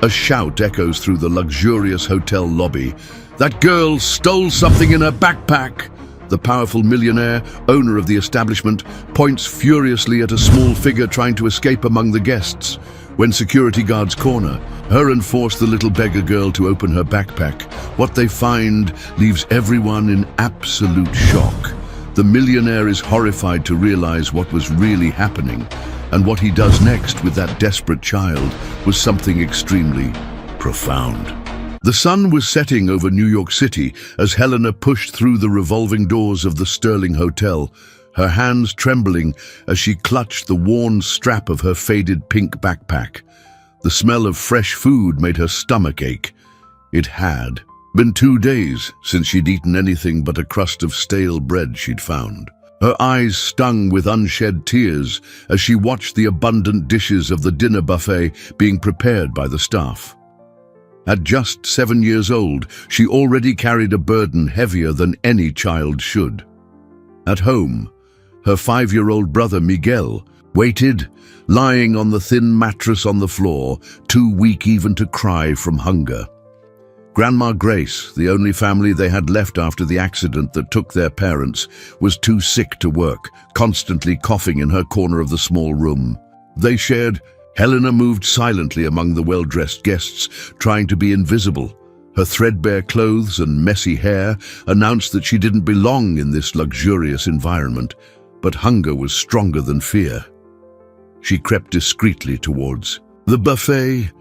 A shout echoes through the luxurious hotel lobby. "That girl stole something in her backpack!" The powerful millionaire, owner of the establishment, points furiously at a small figure trying to escape among the guests. When security guards corner her and force the little beggar girl to open her backpack, what they find leaves everyone in absolute shock. The millionaire is horrified to realize what was really happening, and what he does next with that desperate child was something extremely profound. The sun was setting over New York City as Helena pushed through the revolving doors of the Sterling Hotel, her hands trembling as she clutched the worn strap of her faded pink backpack. The smell of fresh food made her stomach ache. It had been 2 days since she'd eaten anything but a crust of stale bread she'd found. Her eyes stung with unshed tears as she watched the abundant dishes of the dinner buffet being prepared by the staff. At just 7 years old, she already carried a burden heavier than any child should. At home, her 5-year-old brother Miguel waited, lying on the thin mattress on the floor, too weak even to cry from hunger. Grandma Grace, the only family they had left after the accident that took their parents, was too sick to work, constantly coughing in her corner of the small room. They shared. Helena moved silently among the well-dressed guests, trying to be invisible. Her threadbare clothes and messy hair announced that she didn't belong in this luxurious environment, but hunger was stronger than fear. She crept discreetly towards the buffet,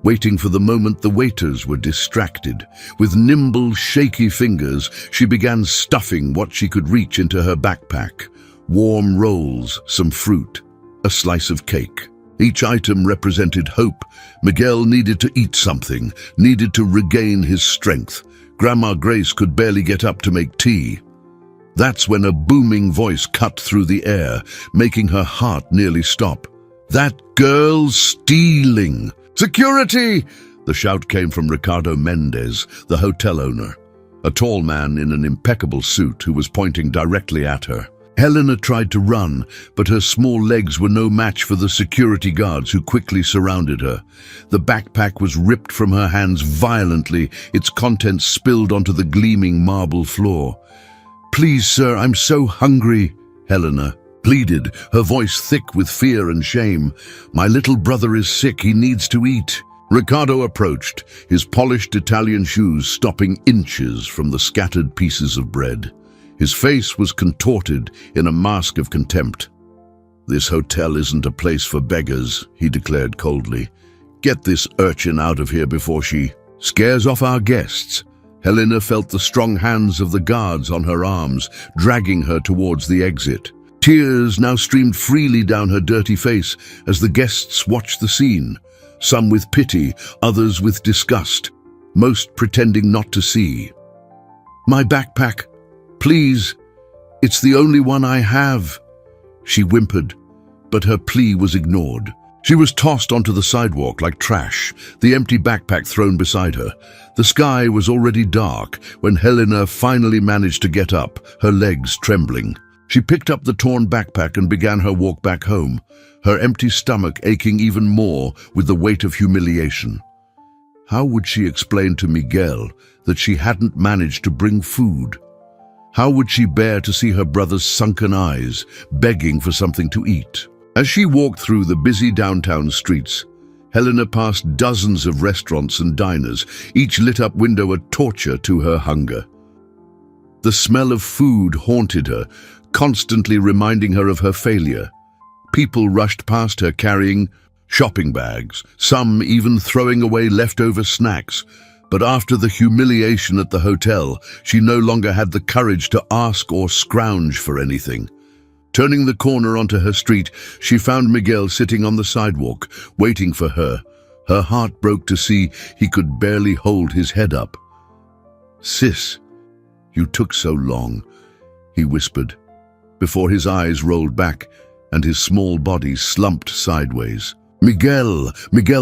waiting for the moment the waiters were distracted. With nimble, shaky fingers, she began stuffing what she could reach into her backpack. Warm rolls, some fruit, a slice of cake. Each item represented hope. Miguel needed to eat something, needed to regain his strength. Grandma Grace could barely get up to make tea. That's when a booming voice cut through the air, making her heart nearly stop. "That girl's stealing!" "Security!" The shout came from Ricardo Mendez, the hotel owner, a tall man in an impeccable suit who was pointing directly at her. Helena tried to run, but her small legs were no match for the security guards who quickly surrounded her. The backpack was ripped from her hands violently, its contents spilled onto the gleaming marble floor. "Please, sir, I'm so hungry," Helena pleaded, her voice thick with fear and shame. "My little brother is sick, he needs to eat." Ricardo approached, his polished Italian shoes stopping inches from the scattered pieces of bread. His face was contorted in a mask of contempt. "This hotel isn't a place for beggars," he declared coldly. "Get this urchin out of here before she scares off our guests." Helena felt the strong hands of the guards on her arms, dragging her towards the exit. Tears now streamed freely down her dirty face as the guests watched the scene, some with pity, others with disgust, most pretending not to see. "My backpack, please, it's the only one I have," she whimpered, but her plea was ignored. She was tossed onto the sidewalk like trash, the empty backpack thrown beside her. The sky was already dark when Helena finally managed to get up, her legs trembling. She picked up the torn backpack and began her walk back home, her empty stomach aching even more with the weight of humiliation. How would she explain to Miguel that she hadn't managed to bring food? How would she bear to see her brother's sunken eyes, begging for something to eat? As she walked through the busy downtown streets, Helena passed dozens of restaurants and diners, each lit-up window a torture to her hunger. The smell of food haunted her, constantly reminding her of her failure. People rushed past her carrying shopping bags, some even throwing away leftover snacks. But after the humiliation at the hotel, she no longer had the courage to ask or scrounge for anything. Turning the corner onto her street, she found Miguel sitting on the sidewalk, waiting for her. Her heart broke to see he could barely hold his head up. "Sis, you took so long," he whispered, before his eyes rolled back and his small body slumped sideways. Miguel,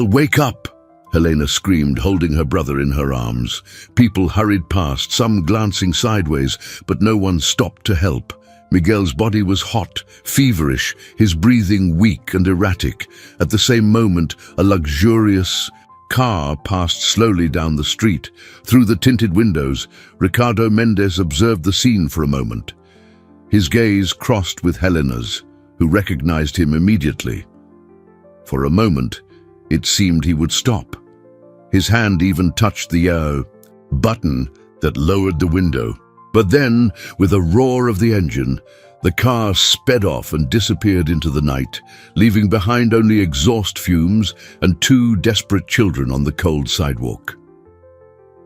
wake up!" Helena screamed, holding her brother in her arms. People hurried past, some glancing sideways, but no one stopped to help. Miguel's body was hot, feverish, his breathing weak and erratic. At the same moment, a luxurious car passed slowly down the street. Through the tinted windows, Ricardo Mendes observed the scene for a moment. His gaze crossed with Helena's, who recognized him immediately. For a moment, it seemed he would stop. His hand even touched the button that lowered the window. But then, with a roar of the engine, the car sped off and disappeared into the night, leaving behind only exhaust fumes and two desperate children on the cold sidewalk.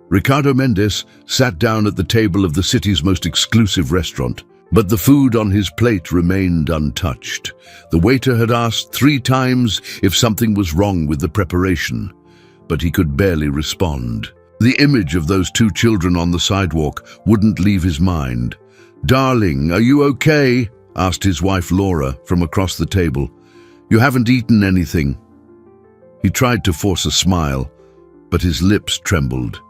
Ricardo Mendes sat down at the table of the city's most exclusive restaurant, but the food on his plate remained untouched. The waiter had asked 3 times if something was wrong with the preparation, but he could barely respond. The image of those 2 children on the sidewalk wouldn't leave his mind. "Darling, are you okay?" asked his wife Laura from across the table. "You haven't eaten anything." He tried to force a smile, but his lips trembled.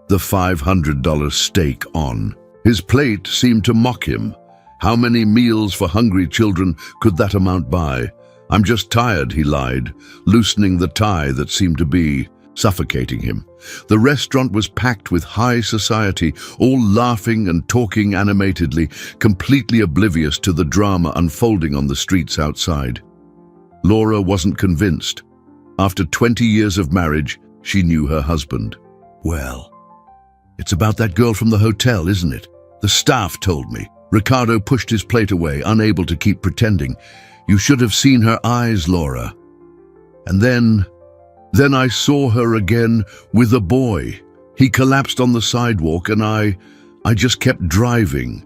The $500 steak on. His plate seemed to mock him. How many meals for hungry children could that amount by? "I'm just tired," he lied, loosening the tie that seemed to be suffocating him. The restaurant was packed with high society, all laughing and talking animatedly, completely oblivious to the drama unfolding on the streets outside. Laura wasn't convinced. After 20 years of marriage, she knew her husband. "Well, it's about that girl from the hotel, isn't it? The staff told me." Ricardo pushed his plate away, unable to keep pretending. "You should have seen her eyes, Laura. And then I saw her again with a boy. He collapsed on the sidewalk and I just kept driving."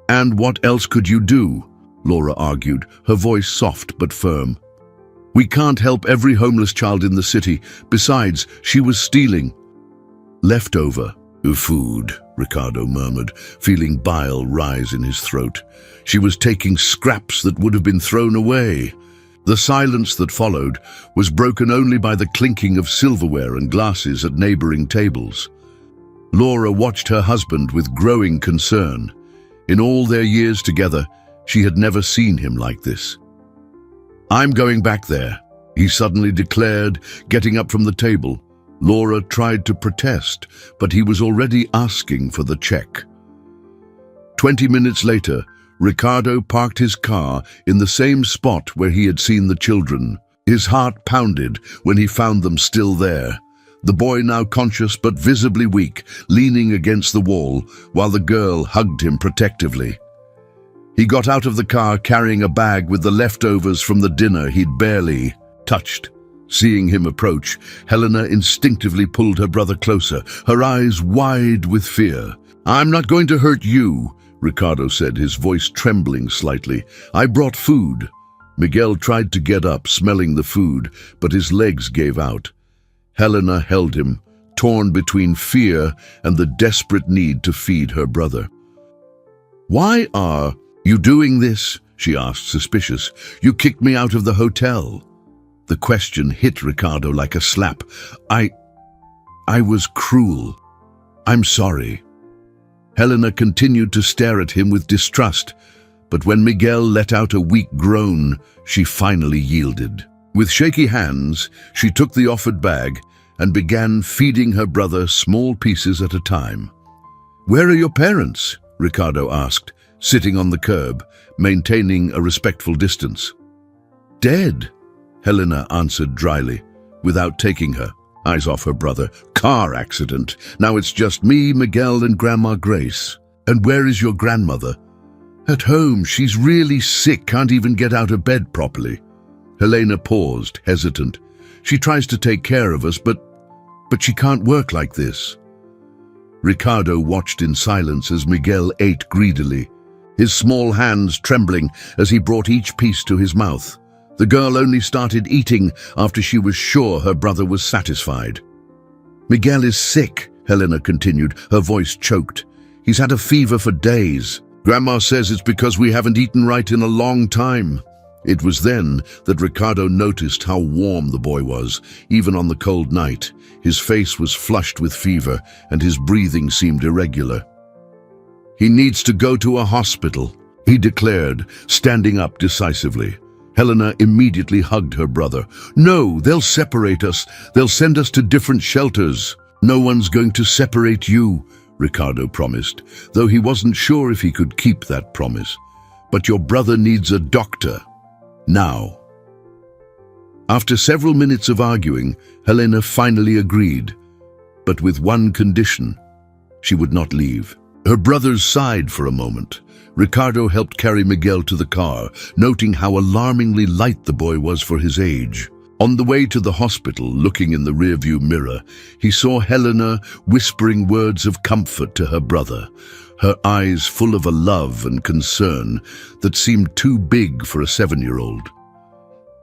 "And what else could you do?" Laura argued, her voice soft but firm. "We can't help every homeless child in the city. Besides, she was stealing." "Leftover food," Ricardo murmured, feeling bile rise in his throat. "She was taking scraps that would have been thrown away." The silence that followed was broken only by the clinking of silverware and glasses at neighboring tables. Laura watched her husband with growing concern. In all their years together, she had never seen him like this. "I'm going back there," he suddenly declared, getting up from the table. Laura tried to protest, but he was already asking for the check. 20 minutes later, Ricardo parked his car in the same spot where he had seen the children. His heart pounded when he found them still there. The boy, now conscious but visibly weak, leaning against the wall, while the girl hugged him protectively. He got out of the car carrying a bag with the leftovers from the dinner he'd barely touched. Seeing him approach, Helena instinctively pulled her brother closer, her eyes wide with fear. "I'm not going to hurt you," Ricardo said, his voice trembling slightly. "I brought food." Miguel tried to get up, smelling the food, but his legs gave out. Helena held him, torn between fear and the desperate need to feed her brother. "Why are you doing this?" she asked, suspicious. "You kicked me out of the hotel." The question hit Ricardo like a slap. I was cruel. I'm sorry." Helena continued to stare at him with distrust, but when Miguel let out a weak groan, she finally yielded. With shaky hands, she took the offered bag and began feeding her brother small pieces at a time. "Where are your parents?" Ricardo asked, sitting on the curb, maintaining a respectful distance. "Dead," Helena answered dryly, without taking her eyes off her brother. "Car accident. Now it's just me, Miguel, and Grandma Grace." "And where is your grandmother?" "At home. She's really sick, can't even get out of bed properly." Helena paused, hesitant. "She tries to take care of us, but she can't work like this." Ricardo watched in silence as Miguel ate greedily, his small hands trembling as he brought each piece to his mouth. The girl only started eating after she was sure her brother was satisfied. "Miguel is sick," Helena continued, her voice choked. "He's had a fever for days. Grandma says it's because we haven't eaten right in a long time." It was then that Ricardo noticed how warm the boy was, even on the cold night. His face was flushed with fever, and his breathing seemed irregular. "He needs to go to a hospital," he declared, standing up decisively. Helena immediately hugged her brother. "No, they'll separate us. They'll send us to different shelters." "No one's going to separate you," Ricardo promised, though he wasn't sure if he could keep that promise. "But your brother needs a doctor. Now." After several minutes of arguing, Helena finally agreed, but with one condition: she would not leave. Her brothers sighed for a moment. Ricardo helped carry Miguel to the car, noting how alarmingly light the boy was for his age. On the way to the hospital, looking in the rearview mirror, he saw Helena whispering words of comfort to her brother, her eyes full of a love and concern that seemed too big for a 7-year-old.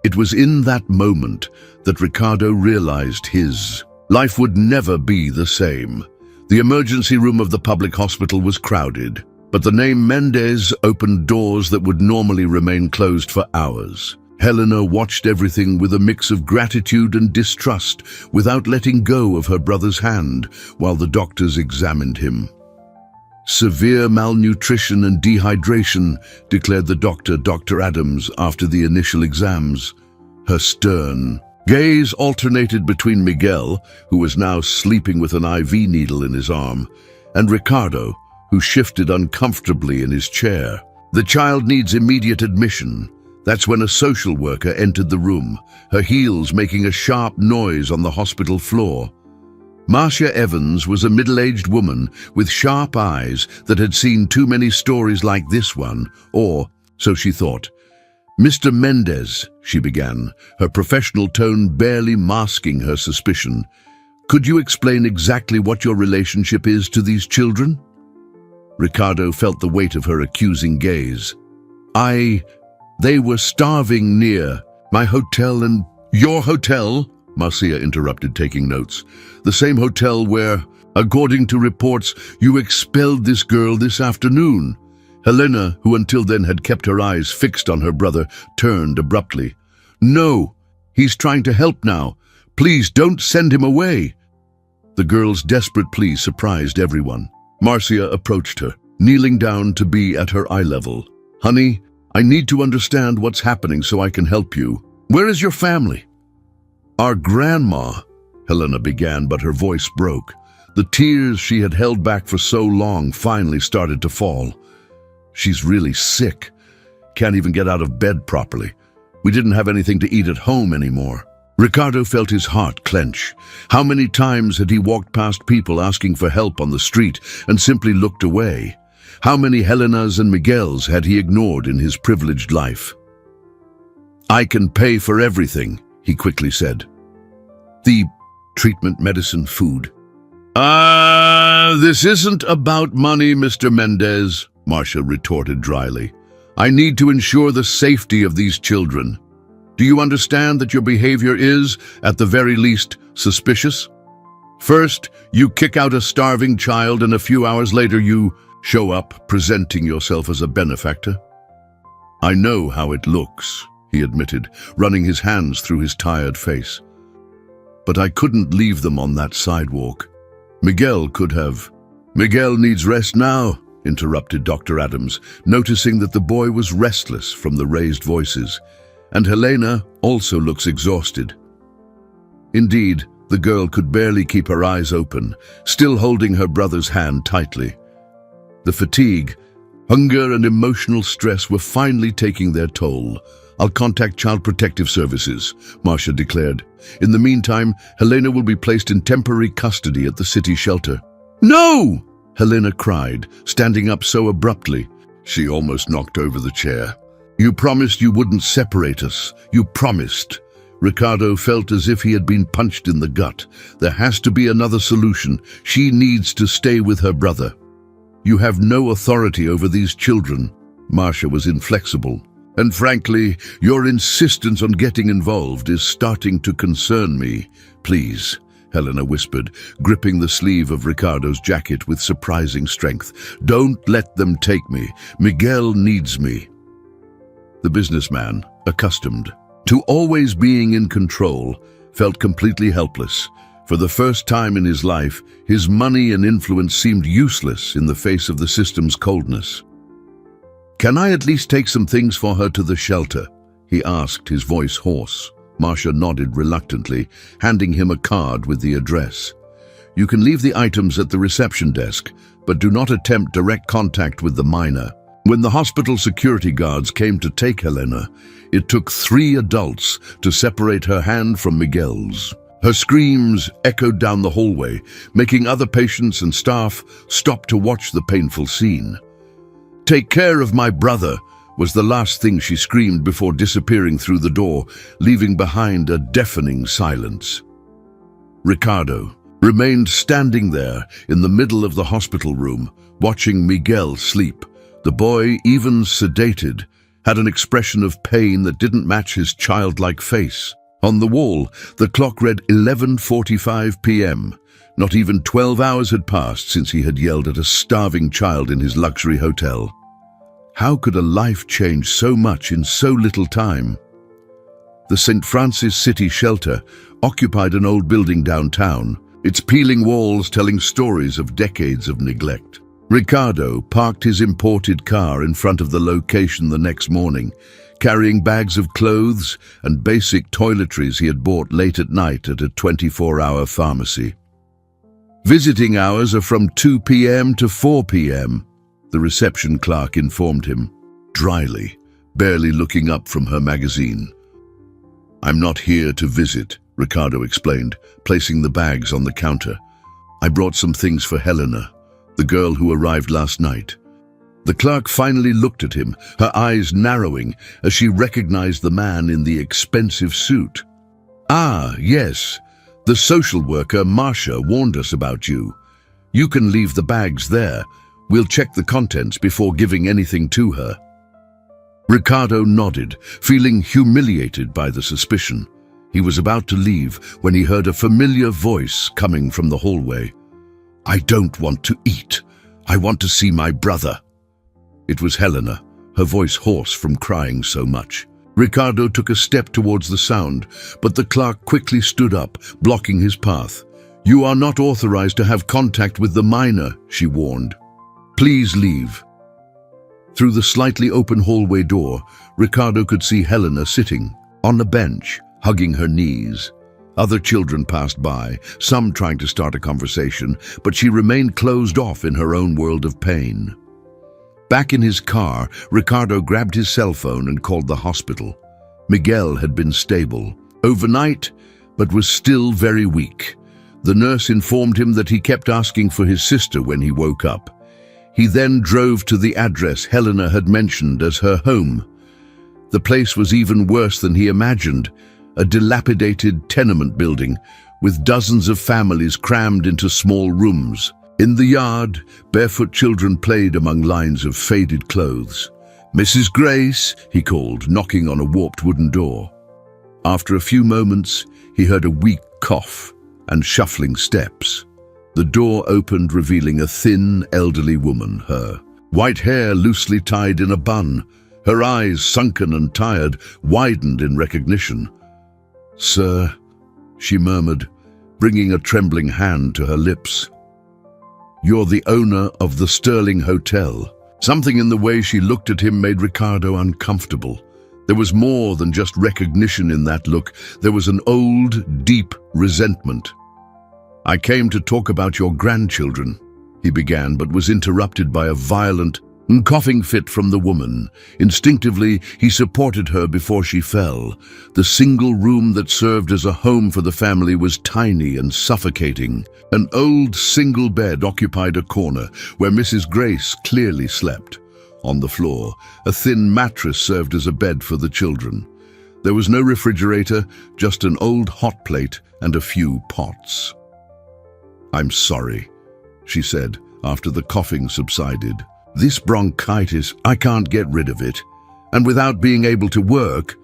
It was in that moment that Ricardo realized his life would never be the same. The emergency room of the public hospital was crowded, but the name Mendez opened doors that would normally remain closed for hours. Helena watched everything with a mix of gratitude and distrust, without letting go of her brother's hand while the doctors examined him. "Severe malnutrition and dehydration," declared the doctor, Dr. Adams, after the initial exams. Her stern gaze alternated between Miguel, who was now sleeping with an IV needle in his arm, and Ricardo, who shifted uncomfortably in his chair. "The child needs immediate admission." That's when a social worker entered the room, her heels making a sharp noise on the hospital floor. Marcia Evans was a middle-aged woman with sharp eyes that had seen too many stories like this one, or so she thought. "Mr. Mendez," she began, her professional tone barely masking her suspicion, "could you explain exactly what your relationship is to these children?" Ricardo felt the weight of her accusing gaze. They were starving near my hotel." "And your hotel?" Marcia interrupted, taking notes. "The same hotel where, according to reports, you expelled this girl this afternoon." Helena, who until then had kept her eyes fixed on her brother, turned abruptly. "No, he's trying to help now. Please don't send him away." The girl's desperate plea surprised everyone. Marcia approached her, kneeling down to be at her eye level. "Honey, I need to understand what's happening so I can help you. Where is your family?" "Our grandma," Helena began, but her voice broke. The tears she had held back for so long finally started to fall. "She's really sick. Can't even get out of bed properly. We didn't have anything to eat at home anymore." Ricardo felt his heart clench. How many times had he walked past people asking for help on the street and simply looked away? How many Helenas and Miguels had he ignored in his privileged life? "I can pay for everything," he quickly said. "The treatment, medicine, food." This isn't about money, Mr. Mendez," Marcia retorted dryly. "I need to ensure the safety of these children. Do you understand that your behavior is, at the very least, suspicious? First, you kick out a starving child, and a few hours later you show up presenting yourself as a benefactor." "I know how it looks," he admitted, running his hands through his tired face. "But I couldn't leave them on that sidewalk. Miguel could have." "Miguel needs rest now," interrupted Dr. Adams, noticing that the boy was restless from the raised voices, and Helena also looks exhausted. Indeed, the girl could barely keep her eyes open, still holding her brother's hand tightly. The fatigue, hunger, and emotional stress were finally taking their toll. "I'll contact Child Protective Services," Marcia declared. "In the meantime, Helena will be placed in temporary custody at the city shelter." "No!" Helena cried, standing up so abruptly, she almost knocked over the chair. "You promised you wouldn't separate us. You promised." Ricardo felt as if he had been punched in the gut. There has to be another solution. She needs to stay with her brother. "You have no authority over these children." Marcia was inflexible. "And frankly, your insistence on getting involved is starting to concern me. Please," Helena whispered, gripping the sleeve of Ricardo's jacket with surprising strength. "Don't let them take me. Miguel needs me." The businessman, accustomed to always being in control, felt completely helpless. For the first time in his life, his money and influence seemed useless in the face of the system's coldness. "Can I at least take some things for her to the shelter?" he asked, his voice hoarse. Marcia nodded reluctantly, handing him a card with the address. You can leave the items at the reception desk, but do not attempt direct contact with the minor. When the hospital security guards came to take Helena, it took 3 adults to separate her hand from Miguel's. Her screams echoed down the hallway, making other patients and staff stop to watch the painful scene. "Take care of my brother," was the last thing she screamed before disappearing through the door, leaving behind a deafening silence. Ricardo remained standing there in the middle of the hospital room, watching Miguel sleep. The boy, even sedated, had an expression of pain that didn't match his childlike face. On the wall, the clock read 11:45 p.m. Not even 12 hours had passed since he had yelled at a starving child in his luxury hotel. How could a life change so much in so little time? The St. Francis City Shelter occupied an old building downtown, its peeling walls telling stories of decades of neglect. Ricardo parked his imported car in front of the location the next morning, carrying bags of clothes and basic toiletries he had bought late at night at a 24-hour pharmacy. Visiting hours are from 2 p.m. to 4 p.m., the reception clerk informed him, dryly, barely looking up from her magazine. "I'm not here to visit," Ricardo explained, placing the bags on the counter. "I brought some things for Helena, the girl who arrived last night." The clerk finally looked at him, her eyes narrowing as she recognized the man in the expensive suit. "Ah, yes. The social worker, Marcia, warned us about you. You can leave the bags there. We'll check the contents before giving anything to her." Ricardo nodded, feeling humiliated by the suspicion. He was about to leave when he heard a familiar voice coming from the hallway. "I don't want to eat. I want to see my brother." It was Helena, her voice hoarse from crying so much. Ricardo took a step towards the sound, but the clerk quickly stood up, blocking his path. "You are not authorized to have contact with the minor," she warned. "Please leave." Through the slightly open hallway door, Ricardo could see Helena sitting on a bench, hugging her knees. Other children passed by, some trying to start a conversation, but she remained closed off in her own world of pain. Back in his car, Ricardo grabbed his cell phone and called the hospital. Miguel had been stable overnight, but was still very weak. The nurse informed him that he kept asking for his sister when he woke up. He then drove to the address Helena had mentioned as her home. The place was even worse than he imagined, a dilapidated tenement building with dozens of families crammed into small rooms. In the yard, barefoot children played among lines of faded clothes. "Mrs. Grace," he called, knocking on a warped wooden door. After a few moments, he heard a weak cough and shuffling steps. The door opened, revealing a thin, elderly woman, her white hair loosely tied in a bun, her eyes sunken and tired, widened in recognition. "Sir," she murmured, bringing a trembling hand to her lips. "You're the owner of the Sterling Hotel." Something in the way she looked at him made Ricardo uncomfortable. There was more than just recognition in that look. There was an old, deep resentment. "I came to talk about your grandchildren," he began, but was interrupted by a violent coughing fit from the woman. Instinctively, he supported her before she fell. The single room that served as a home for the family was tiny and suffocating. An old single bed occupied a corner where Mrs. Grace clearly slept. On the floor, a thin mattress served as a bed for the children. There was no refrigerator, just an old hot plate and a few pots. "I'm sorry," she said after the coughing subsided. "This bronchitis, I can't get rid of it. And without being able to work,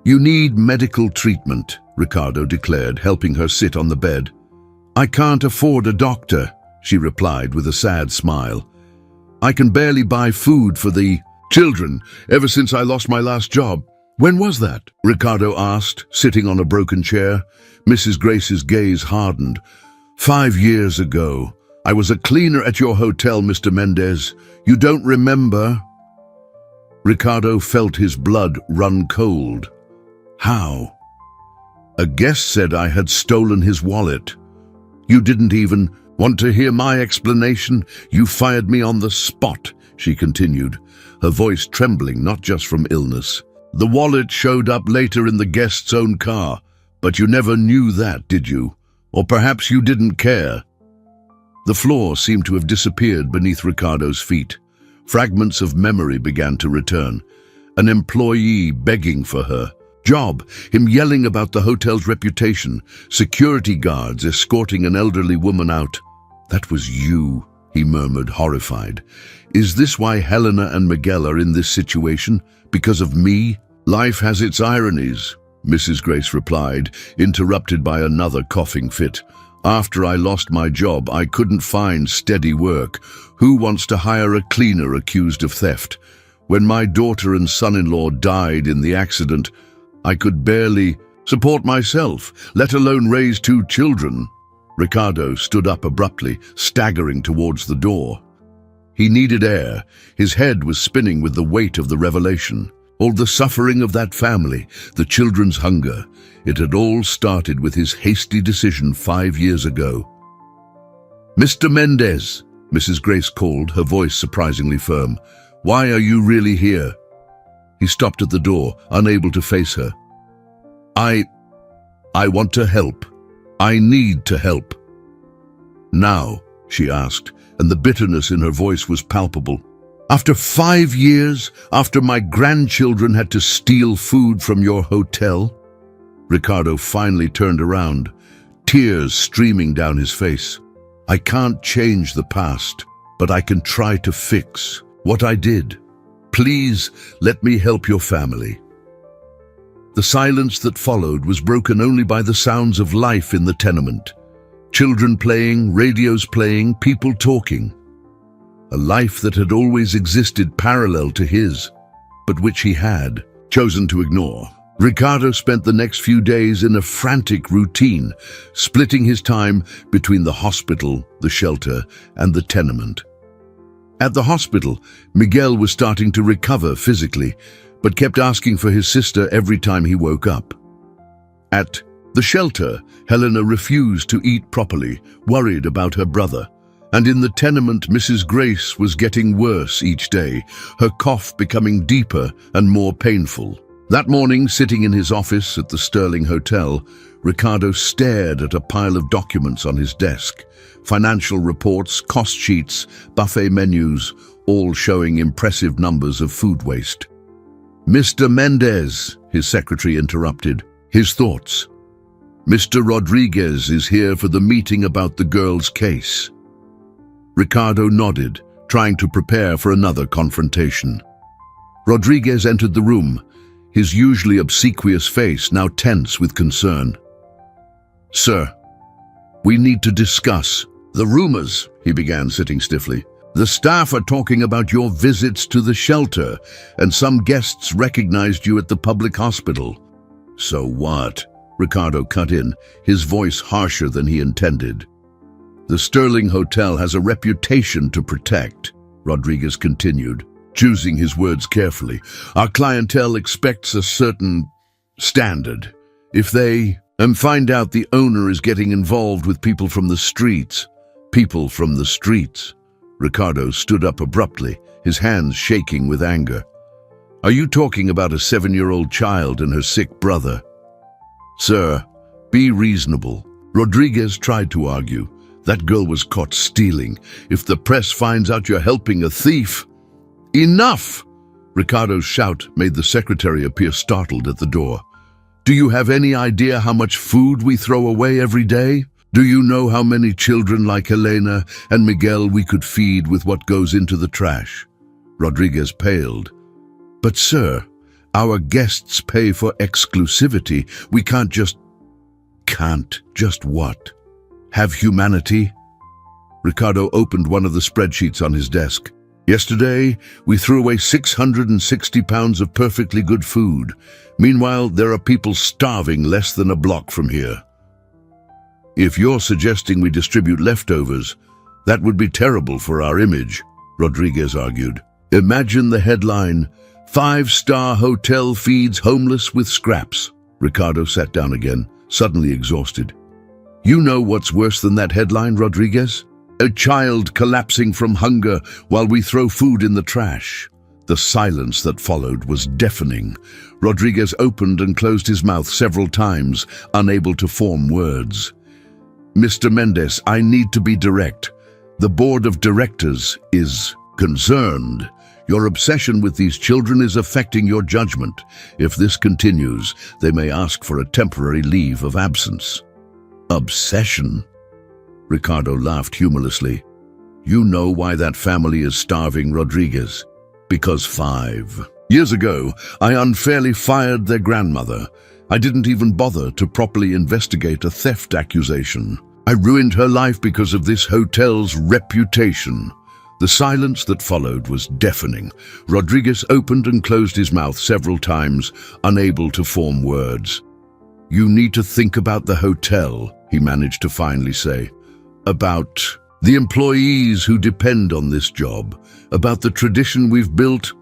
you need medical treatment," Ricardo declared, helping her sit on the bed. "I can't afford a doctor," she replied with a sad smile. "I can barely buy food for the children ever since I lost my last job." "When was that?" Ricardo asked, sitting on a broken chair. Mrs. Grace's gaze hardened. 5 years ago. I was a cleaner at your hotel, Mr. Mendez. You don't remember?" Ricardo felt his blood run cold. How? A guest said I had stolen his wallet. You didn't even want to hear my explanation. You fired me on the spot, she continued, her voice trembling not just from illness. The wallet showed up later in the guest's own car, but you never knew that, did you? Or perhaps you didn't care. The floor seemed to have disappeared beneath Ricardo's feet. Fragments of memory began to return. An employee begging for her job, him yelling about the hotel's reputation, security guards escorting an elderly woman out. That was you, he murmured, horrified. Is this why Helena and Miguel are in this situation? Because of me? Life has its ironies, Mrs. Grace replied, interrupted by another coughing fit. After I lost my job, I couldn't find steady work. Who wants to hire a cleaner accused of theft? When my daughter and son-in-law died in the accident, I could barely support myself, let alone raise 2 children. Ricardo stood up abruptly, staggering towards the door. He needed air. His head was spinning with the weight of the revelation. All the suffering of that family, the children's hunger. It had all started with his hasty decision 5 years ago. Mr. Mendez, Mrs. Grace called, her voice surprisingly firm. Why are you really here? He stopped at the door, unable to face her. I want to help. I need to help. Now, she asked, and the bitterness in her voice was palpable. After 5 years, after my grandchildren had to steal food from your hotel? Ricardo finally turned around, tears streaming down his face. I can't change the past, but I can try to fix what I did. Please let me help your family. The silence that followed was broken only by the sounds of life in the tenement. Children playing, radios playing, people talking. A life that had always existed parallel to his, but which he had chosen to ignore. Ricardo spent the next few days in a frantic routine, splitting his time between the hospital, the shelter, and the tenement. At the hospital, Miguel was starting to recover physically, but kept asking for his sister every time he woke up. At the shelter, Helena refused to eat properly, worried about her brother. And in the tenement, Mrs. Grace was getting worse each day, her cough becoming deeper and more painful. That morning, sitting in his office at the Sterling Hotel, Ricardo stared at a pile of documents on his desk. Financial reports, cost sheets, buffet menus, all showing impressive numbers of food waste. Mr. Mendez, his secretary interrupted. His thoughts. Mr. Rodriguez is here for the meeting about the girl's case. Ricardo nodded, trying to prepare for another confrontation. Rodriguez entered the room, his usually obsequious face now tense with concern. Sir, we need to discuss the rumors, he began, sitting stiffly. The staff are talking about your visits to the shelter, and some guests recognized you at the public hospital. So what? Ricardo cut in, his voice harsher than he intended. The Sterling Hotel has a reputation to protect, Rodriguez continued, choosing his words carefully. Our clientele expects a certain standard. If they find out the owner is getting involved with people from the streets. Ricardo stood up abruptly, his hands shaking with anger. Are you talking about a 7-year-old child and her sick brother? Sir, be reasonable. Rodriguez tried to argue. That girl was caught stealing. If the press finds out you're helping a thief... Enough! Ricardo's shout made the secretary appear startled at the door. Do you have any idea how much food we throw away every day? Do you know how many children like Helena and Miguel we could feed with what goes into the trash? Rodriguez paled. But sir, our guests pay for exclusivity. We can't just what? Have humanity? Ricardo opened one of the spreadsheets on his desk. Yesterday, we threw away 660 pounds of perfectly good food. Meanwhile, there are people starving less than a block from here. If you're suggesting we distribute leftovers, that would be terrible for our image, Rodriguez argued. Imagine the headline, 5-star hotel feeds homeless with scraps. Ricardo sat down again, suddenly exhausted. You know what's worse than that headline, Rodriguez? A child collapsing from hunger while we throw food in the trash. The silence that followed was deafening. Rodriguez opened and closed his mouth several times, unable to form words. Mr. Mendez, I need to be direct. The board of directors is concerned. Your obsession with these children is affecting your judgment. If this continues, they may ask for a temporary leave of absence. Obsession? Ricardo laughed humorlessly. You know why that family is starving, Rodriguez. Because 5 years ago, I unfairly fired their grandmother. I didn't even bother to properly investigate a theft accusation. I ruined her life because of this hotel's reputation. The silence that followed was deafening. Rodriguez opened and closed his mouth several times, unable to form words. You need to think about the hotel, he managed to finally say. About the employees who depend on this job. About the tradition we've built.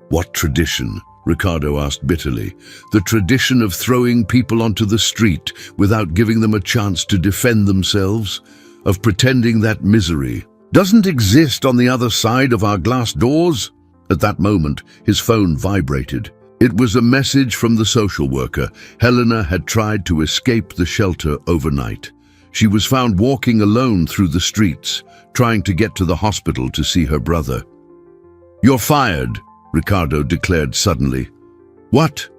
What tradition? Ricardo asked bitterly. The tradition of throwing people onto the street without giving them a chance to defend themselves. Of pretending that misery doesn't exist on the other side of our glass doors? At that moment, his phone vibrated. It was a message from the social worker. Helena had tried to escape the shelter overnight. She was found walking alone through the streets, trying to get to the hospital to see her brother. You're fired, Ricardo declared suddenly. What?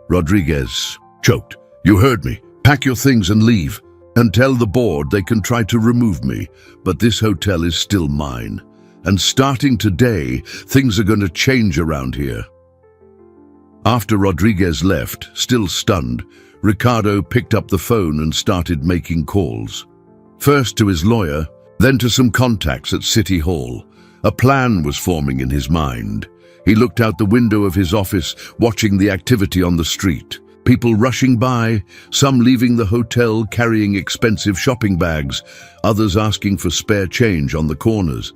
Rodriguez choked. You heard me. Pack your things and leave. And tell the board they can try to remove me, but this hotel is still mine. And starting today, things are going to change around here. After Rodriguez left, still stunned, Ricardo picked up the phone and started making calls. First to his lawyer, then to some contacts at City Hall. A plan was forming in his mind. He looked out the window of his office, watching the activity on the street. People rushing by, some leaving the hotel carrying expensive shopping bags, others asking for spare change on the corners.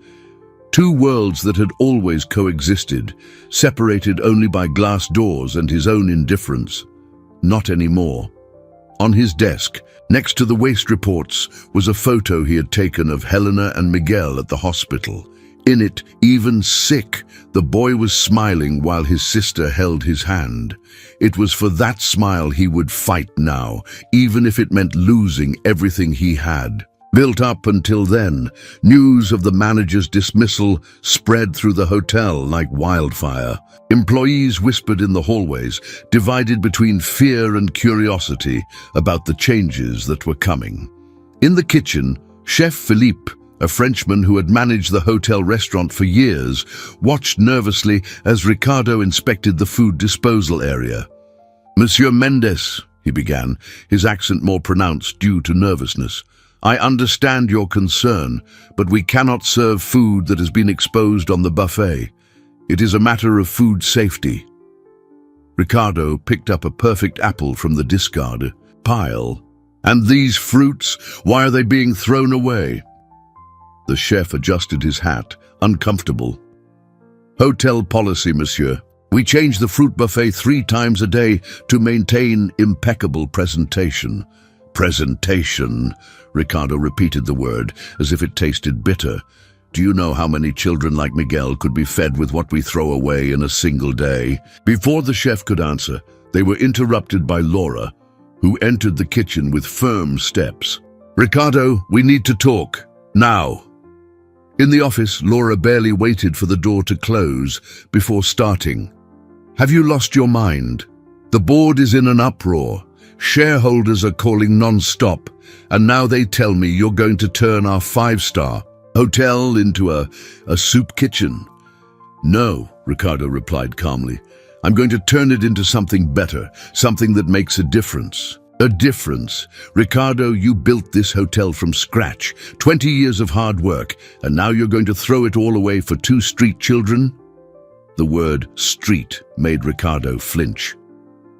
2 worlds that had always coexisted, separated only by glass doors and his own indifference. Not anymore. On his desk, next to the waste reports, was a photo he had taken of Helena and Miguel at the hospital. In it, even sick, the boy was smiling while his sister held his hand. It was for that smile he would fight now, even if it meant losing everything he had. Built up until then, news of the manager's dismissal spread through the hotel like wildfire. Employees whispered in the hallways, divided between fear and curiosity about the changes that were coming. In the kitchen, Chef Philippe, a Frenchman who had managed the hotel restaurant for years, watched nervously as Ricardo inspected the food disposal area. Monsieur Mendez, he began, his accent more pronounced due to nervousness. I understand your concern, but we cannot serve food that has been exposed on the buffet. It is a matter of food safety. Ricardo picked up a perfect apple from the discard pile. And these fruits, why are they being thrown away? The chef adjusted his hat, uncomfortable. Hotel policy, monsieur. We change the fruit buffet 3 times a day to maintain impeccable presentation. Presentation, Ricardo repeated the word as if it tasted bitter. Do you know how many children like Miguel could be fed with what we throw away in a single day? Before the chef could answer, they were interrupted by Laura, who entered the kitchen with firm steps. Ricardo, we need to talk. Now. In the office, Laura barely waited for the door to close before starting. Have you lost your mind? The board is in an uproar. Shareholders are calling non-stop, and now they tell me you're going to turn our 5-star hotel into a soup kitchen. No, Ricardo replied calmly. I'm going to turn it into something better, something that makes a difference. A difference. Ricardo, you built this hotel from scratch, 20 years of hard work, and now you're going to throw it all away for 2 street children? The word street made Ricardo flinch.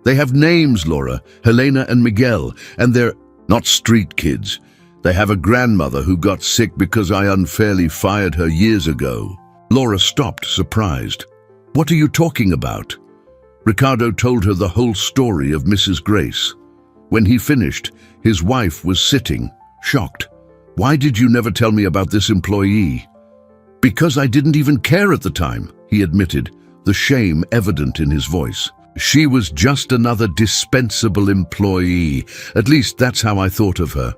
They have names, Laura, Helena and Miguel, and they're not street kids. They have a grandmother who got sick because I unfairly fired her years ago. Laura stopped, surprised. What are you talking about? Ricardo told her the whole story of Mrs. Grace. When he finished, his wife was sitting, shocked. Why did you never tell me about this employee? Because I didn't even care at the time, he admitted, the shame evident in his voice. She was just another dispensable employee. At least that's how I thought of her.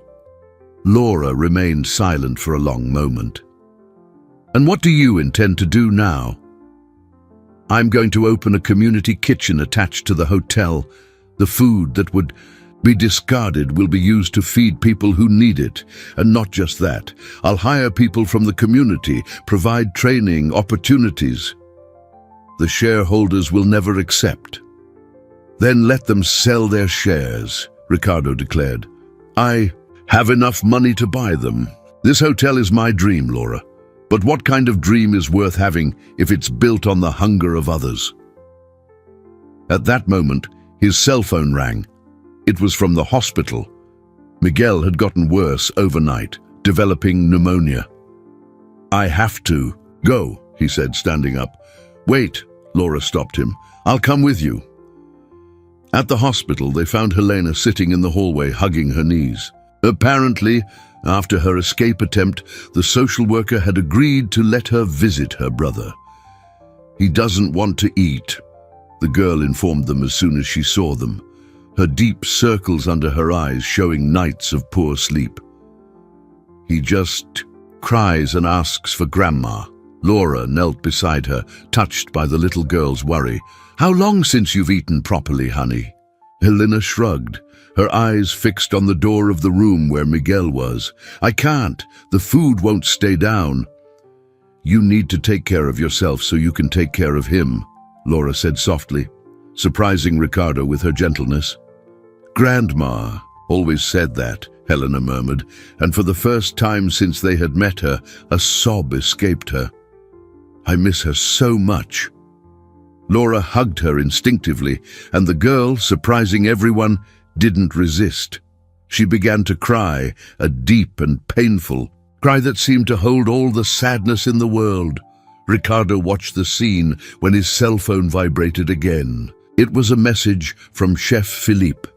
Laura remained silent for a long moment. And what do you intend to do now? I'm going to open a community kitchen attached to the hotel. The food that would be discarded will be used to feed people who need it. And not just that, I'll hire people from the community, provide training, opportunities. The shareholders will never accept. Then let them sell their shares, Ricardo declared. I have enough money to buy them. This hotel is my dream, Laura. But what kind of dream is worth having if it's built on the hunger of others? At that moment, his cell phone rang. It was from the hospital. Miguel had gotten worse overnight, developing pneumonia. I have to go, he said, standing up. Wait, Laura stopped him. I'll come with you. At the hospital, they found Helena sitting in the hallway, hugging her knees. Apparently, after her escape attempt, the social worker had agreed to let her visit her brother. He doesn't want to eat, the girl informed them as soon as she saw them, her deep circles under her eyes showing nights of poor sleep. He just cries and asks for Grandma. Laura knelt beside her, touched by the little girl's worry. How long since you've eaten properly, honey? Helena shrugged, her eyes fixed on the door of the room where Miguel was. I can't. The food won't stay down. You need to take care of yourself so you can take care of him, Laura said softly, surprising Ricardo with her gentleness. Grandma always said that, Helena murmured, and for the first time since they had met her, a sob escaped her. I miss her so much. Laura hugged her instinctively, and the girl, surprising everyone, didn't resist. She began to cry, a deep and painful cry that seemed to hold all the sadness in the world. Ricardo watched the scene when his cell phone vibrated again. It was a message from Chef Philippe.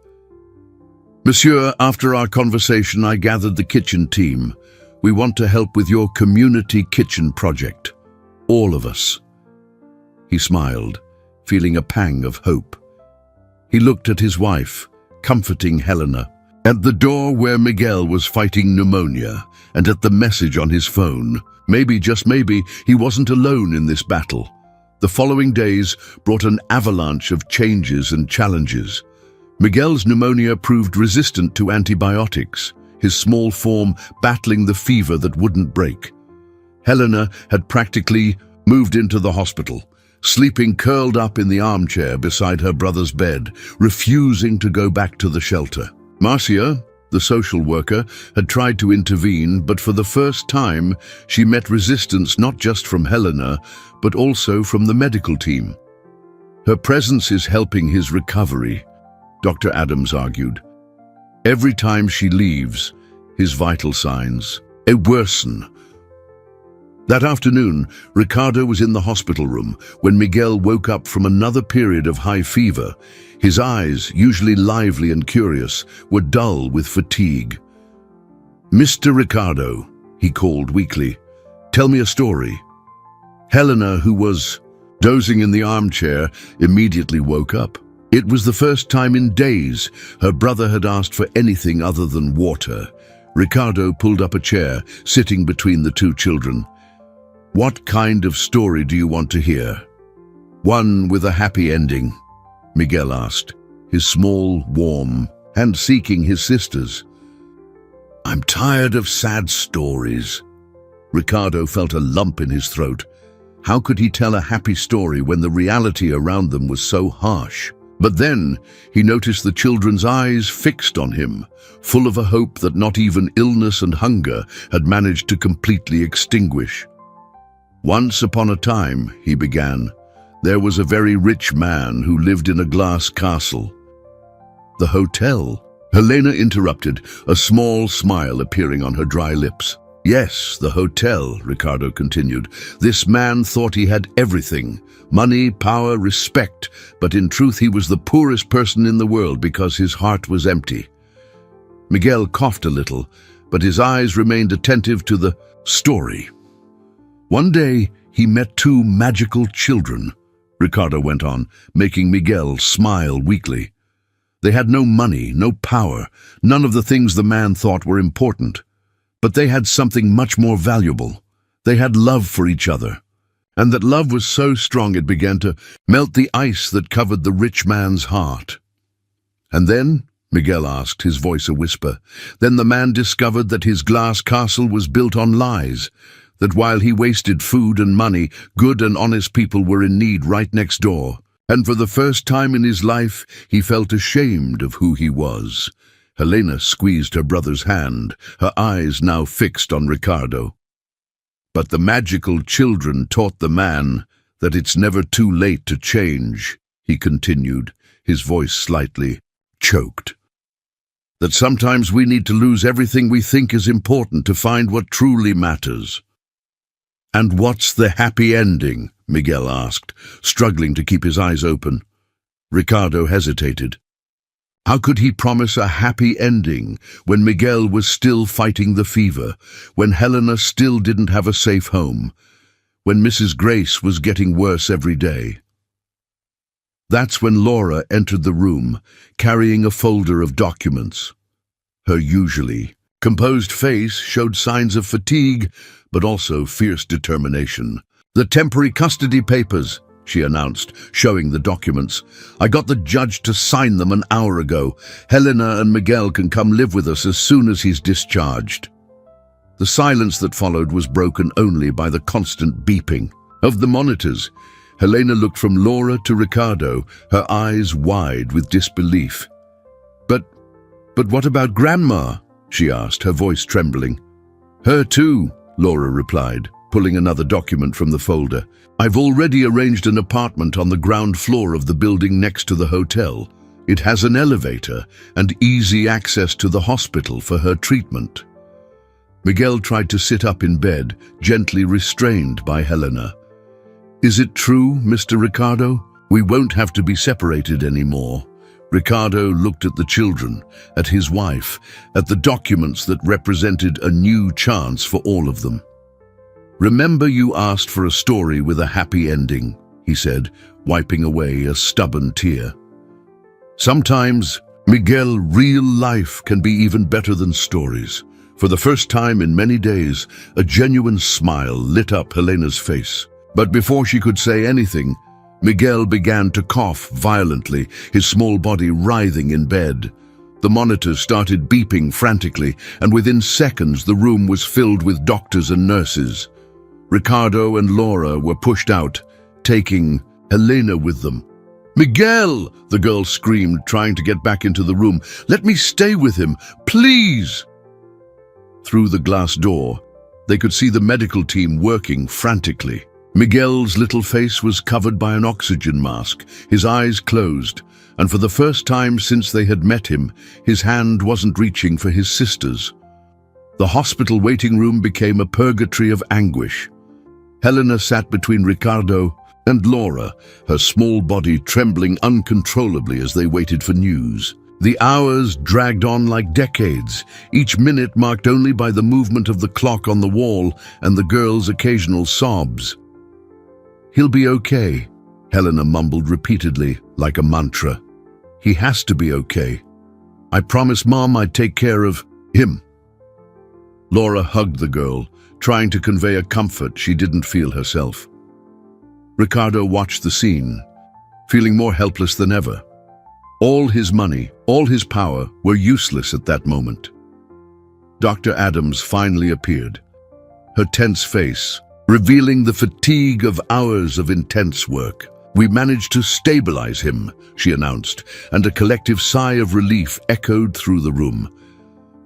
Monsieur, after our conversation, I gathered the kitchen team. We want to help with your community kitchen project. All of us. He smiled, feeling a pang of hope. He looked at his wife, comforting Helena, at the door where Miguel was fighting pneumonia, and at the message on his phone. Maybe, just maybe, he wasn't alone in this battle. The following days brought an avalanche of changes and challenges. Miguel's pneumonia proved resistant to antibiotics, his small form battling the fever that wouldn't break. Helena had practically moved into the hospital, sleeping curled up in the armchair beside her brother's bed, refusing to go back to the shelter. Marcia, the social worker, had tried to intervene, but for the first time, she met resistance not just from Helena, but also from the medical team. Her presence is helping his recovery, Dr. Adams argued. Every time she leaves, his vital signs worsen. That afternoon, Ricardo was in the hospital room when Miguel woke up from another period of high fever. His eyes, usually lively and curious, were dull with fatigue. Mr. Ricardo, he called weakly, tell me a story. Helena, who was dozing in the armchair, immediately woke up. It was the first time in days her brother had asked for anything other than water. Ricardo pulled up a chair, sitting between the two children. What kind of story do you want to hear? One with a happy ending, Miguel asked, his small, warm hand seeking his sister's. I'm tired of sad stories. Ricardo felt a lump in his throat. How could he tell a happy story when the reality around them was so harsh? But then he noticed the children's eyes fixed on him, full of a hope that not even illness and hunger had managed to completely extinguish. Once upon a time, he began, there was a very rich man who lived in a glass castle. The hotel? Helena interrupted, a small smile appearing on her dry lips. Yes, the hotel, Ricardo continued. This man thought he had everything. Money, power, respect. But in truth he was the poorest person in the world because his heart was empty. Miguel coughed a little, but his eyes remained attentive to the story. One day he met two magical children, Ricardo went on, making Miguel smile weakly. They had no money, no power, none of the things the man thought were important. But they had something much more valuable. They had love for each other. And that love was so strong it began to melt the ice that covered the rich man's heart. And then, Miguel asked, his voice a whisper, then the man discovered that his glass castle was built on lies, that while he wasted food and money, good and honest people were in need right next door. And for the first time in his life, he felt ashamed of who he was. Helena squeezed her brother's hand, her eyes now fixed on Ricardo. But the magical children taught the man that it's never too late to change, he continued, his voice slightly choked. That sometimes we need to lose everything we think is important to find what truly matters. And what's the happy ending? Miguel asked, struggling to keep his eyes open. Ricardo hesitated. How could he promise a happy ending when Miguel was still fighting the fever, when Helena still didn't have a safe home, when Mrs. Grace was getting worse every day? That's when Laura entered the room, carrying a folder of documents. Her usually composed face showed signs of fatigue, but also fierce determination. The temporary custody papers, she announced, showing the documents. I got the judge to sign them an hour ago. Helena and Miguel can come live with us as soon as he's discharged. The silence that followed was broken only by the constant beeping of the monitors. Helena looked from Laura to Ricardo, her eyes wide with disbelief. But what about Grandma? She asked, her voice trembling. Her too, Laura replied, pulling another document from the folder. I've already arranged an apartment on the ground floor of the building next to the hotel. It has an elevator and easy access to the hospital for her treatment. Miguel tried to sit up in bed, gently restrained by Helena. Is it true, Mr. Ricardo? We won't have to be separated anymore. Ricardo looked at the children, at his wife, at the documents that represented a new chance for all of them. Remember you asked for a story with a happy ending, he said, wiping away a stubborn tear. Sometimes, Miguel, real life can be even better than stories. For the first time in many days, a genuine smile lit up Helena's face. But before she could say anything, Miguel began to cough violently, his small body writhing in bed. The monitors started beeping frantically, and within seconds the room was filled with doctors and nurses. Ricardo and Laura were pushed out, taking Helena with them. Miguel, the girl screamed, trying to get back into the room. Let me stay with him, please. Through the glass door, they could see the medical team working frantically. Miguel's little face was covered by an oxygen mask, his eyes closed, and for the first time since they had met him, his hand wasn't reaching for his sister's. The hospital waiting room became a purgatory of anguish. Helena sat between Ricardo and Laura, her small body trembling uncontrollably as they waited for news. The hours dragged on like decades, each minute marked only by the movement of the clock on the wall and the girl's occasional sobs. He'll be okay, Helena mumbled repeatedly, like a mantra. He has to be okay. I promised Mom I'd take care of him. Laura hugged the girl, trying to convey a comfort she didn't feel herself. Ricardo watched the scene, feeling more helpless than ever. All his money, all his power were useless at that moment. Dr. Adams finally appeared, her tense face revealing the fatigue of hours of intense work. We managed to stabilize him, she announced, and a collective sigh of relief echoed through the room.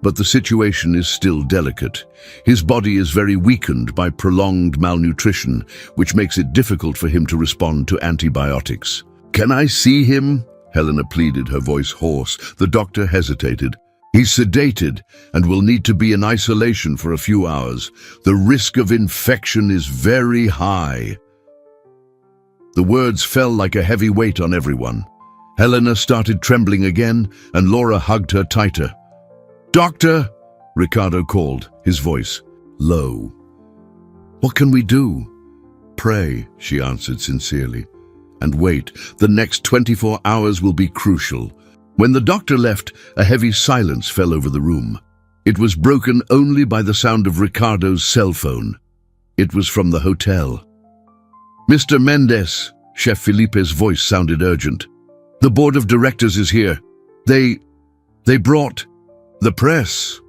But the situation is still delicate. His body is very weakened by prolonged malnutrition, which makes it difficult for him to respond to antibiotics. Can I see him? Helena pleaded, her voice hoarse. The doctor hesitated. He's sedated and will need to be in isolation for a few hours. The risk of infection is very high." The words fell like a heavy weight on everyone. Helena started trembling again, and Laura hugged her tighter. "Doctor!" Ricardo called, his voice low. "What can we do?" "Pray," she answered sincerely. "And wait, the next 24 hours will be crucial." When the doctor left, a heavy silence fell over the room. It was broken only by the sound of Ricardo's cell phone. It was from the hotel. "Mr. Mendes," Chef Felipe's voice sounded urgent. "The board of directors is here. They brought the press."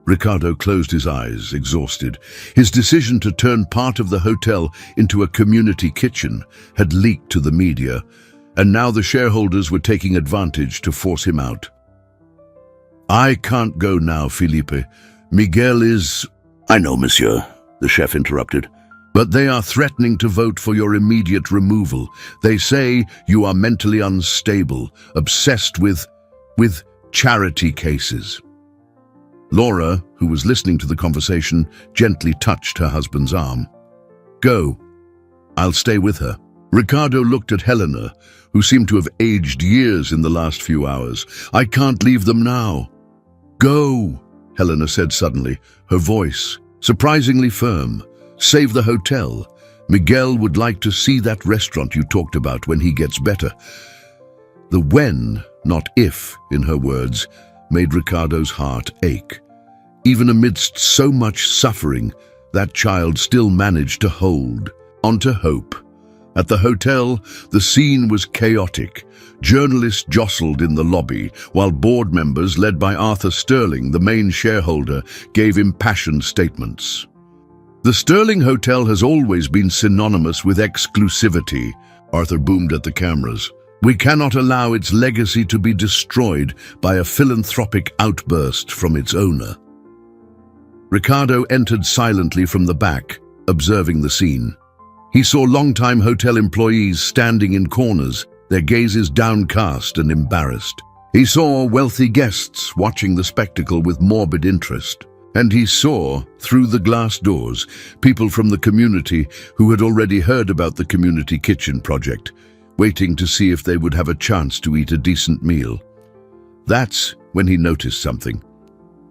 Ricardo closed his eyes, exhausted. His decision to turn part of the hotel into a community kitchen had leaked to the media, and now the shareholders were taking advantage to force him out. "I can't go now, Felipe. Miguel is—" "I know, monsieur," the chef interrupted. "But they are threatening to vote for your immediate removal. They say you are mentally unstable, obsessed with charity cases." Laura, who was listening to the conversation, gently touched her husband's arm. "Go. I'll stay with her." Ricardo looked at Helena, who seemed to have aged years in the last few hours. "I can't leave them now." "Go," Helena said suddenly, her voice surprisingly firm. "Save the hotel. Miguel would like to see that restaurant you talked about when he gets better." The when, not if, in her words, made Ricardo's heart ache. Even amidst so much suffering, that child still managed to hold on to hope. At the hotel, the scene was chaotic. Journalists jostled in the lobby, while board members, led by Arthur Sterling, the main shareholder, gave impassioned statements. "The Sterling Hotel has always been synonymous with exclusivity," Arthur boomed at the cameras. "We cannot allow its legacy to be destroyed by a philanthropic outburst from its owner." Ricardo entered silently from the back, observing the scene. He saw longtime hotel employees standing in corners, their gazes downcast and embarrassed. He saw wealthy guests watching the spectacle with morbid interest. And he saw, through the glass doors, people from the community who had already heard about the community kitchen project, waiting to see if they would have a chance to eat a decent meal. That's when he noticed something.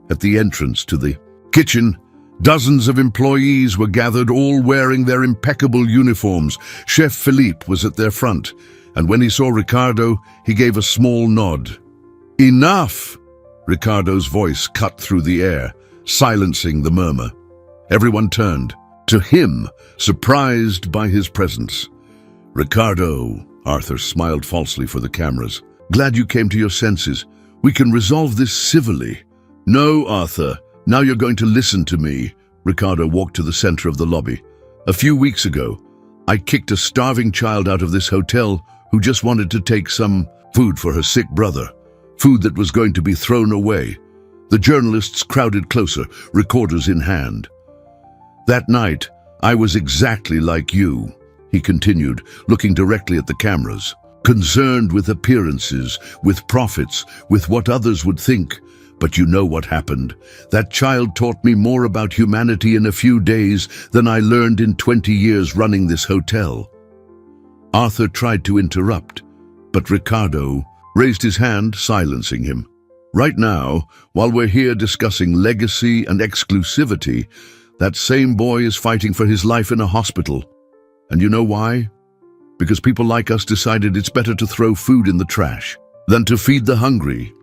At the entrance to the kitchen, dozens of employees were gathered, all wearing their impeccable uniforms. Chef Philippe was at their front, and when he saw Ricardo, he gave a small nod. "Enough!" Ricardo's voice cut through the air, silencing the murmur. Everyone turned to him, surprised by his presence. "Ricardo," Arthur smiled falsely for the cameras. "Glad you came to your senses. We can resolve this civilly." "No, Arthur. Now you're going to listen to me." Ricardo walked to the center of the lobby. "A few weeks ago, I kicked a starving child out of this hotel who just wanted to take some food for her sick brother. Food that was going to be thrown away. The journalists crowded closer, recorders in hand. That night, I was exactly like you," he continued, looking directly at the cameras. "Concerned with appearances, with profits, with what others would think. But you know what happened. That child taught me more about humanity in a few days than I learned in 20 years running this hotel." Arthur tried to interrupt, but Ricardo raised his hand, silencing him. "Right now, while we're here discussing legacy and exclusivity, that same boy is fighting for his life in a hospital. And you know why? Because people like us decided it's better to throw food in the trash than to feed the hungry."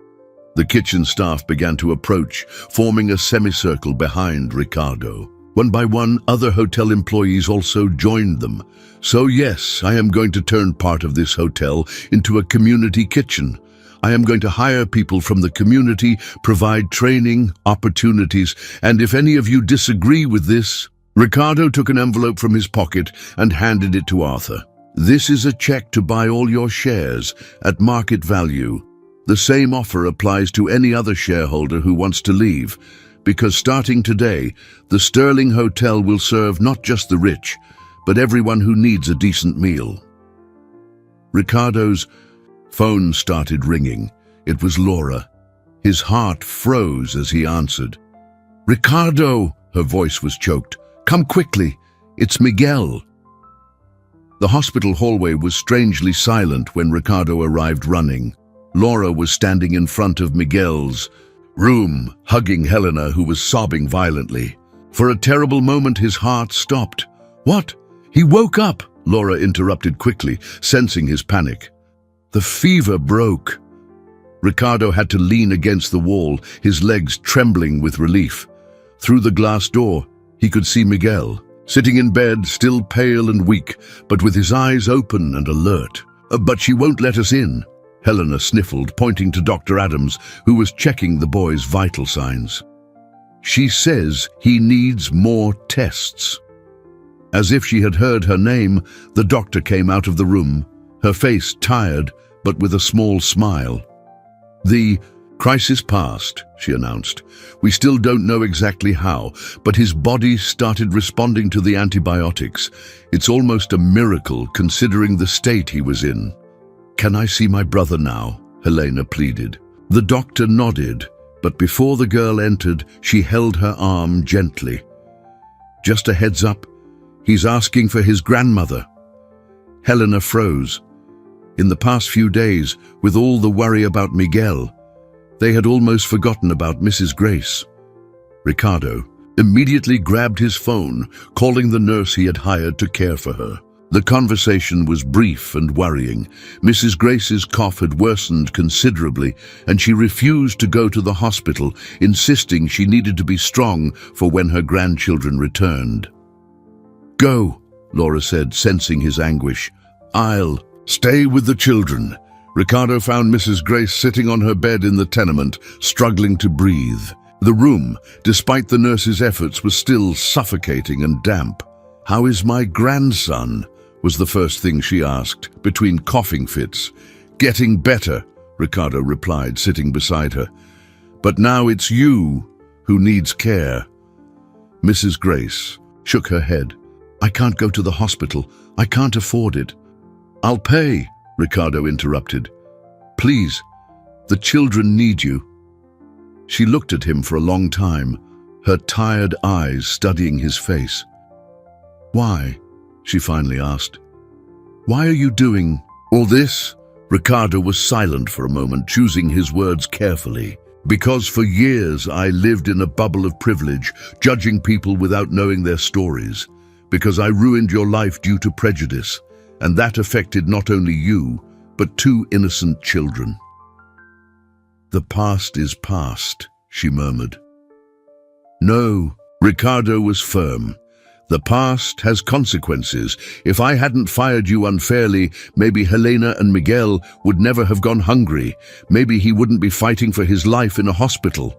The kitchen staff began to approach, forming a semicircle behind Ricardo. One by one, other hotel employees also joined them. "So yes, I am going to turn part of this hotel into a community kitchen. I am going to hire people from the community, provide training, opportunities, and if any of you disagree with this..." Ricardo took an envelope from his pocket and handed it to Arthur. "This is a check to buy all your shares at market value. The same offer applies to any other shareholder who wants to leave, because starting today, the Sterling Hotel will serve not just the rich, but everyone who needs a decent meal." Ricardo's phone started ringing. It was Laura. His heart froze as he answered. "Ricardo," her voice was choked. "Come quickly. It's Miguel." The hospital hallway was strangely silent when Ricardo arrived running. Laura was standing in front of Miguel's room, hugging Helena, who was sobbing violently. For a terrible moment, his heart stopped. "What? He woke up!" Laura interrupted quickly, sensing his panic. "The fever broke." Ricardo had to lean against the wall, his legs trembling with relief. Through the glass door, he could see Miguel, sitting in bed, still pale and weak, but with his eyes open and alert. "But she won't let us in," Helena sniffled, pointing to Dr. Adams, who was checking the boy's vital signs. "She says he needs more tests." As if she had heard her name, the doctor came out of the room, her face tired, but with a small smile. "The crisis passed," she announced. "We still don't know exactly how, but his body started responding to the antibiotics. It's almost a miracle considering the state he was in." "Can I see my brother now?" Helena pleaded. The doctor nodded, but before the girl entered, she held her arm gently. "Just a heads up, he's asking for his grandmother." Helena froze. In the past few days, with all the worry about Miguel, they had almost forgotten about Mrs. Grace. Ricardo immediately grabbed his phone, calling the nurse he had hired to care for her. The conversation was brief and worrying. Mrs. Grace's cough had worsened considerably, and she refused to go to the hospital, insisting she needed to be strong for when her grandchildren returned. "Go," Laura said, sensing his anguish. "I'll stay with the children." Ricardo found Mrs. Grace sitting on her bed in the tenement, struggling to breathe. The room, despite the nurse's efforts, was still suffocating and damp. "How is my grandson?" was the first thing she asked, between coughing fits. "Getting better," Ricardo replied, sitting beside her. "But now it's you who needs care." Mrs. Grace shook her head. "I can't go to the hospital. I can't afford it." "I'll pay," Ricardo interrupted. "Please, the children need you." She looked at him for a long time, her tired eyes studying his face. "Why?" she finally asked. "Why are you doing all this?" Ricardo was silent for a moment, choosing his words carefully. "Because for years I lived in a bubble of privilege, judging people without knowing their stories. Because I ruined your life due to prejudice, and that affected not only you, but 2 innocent children." "The past is past," she murmured. "No," Ricardo was firm. "The past has consequences. If I hadn't fired you unfairly, maybe Helena and Miguel would never have gone hungry. Maybe he wouldn't be fighting for his life in a hospital."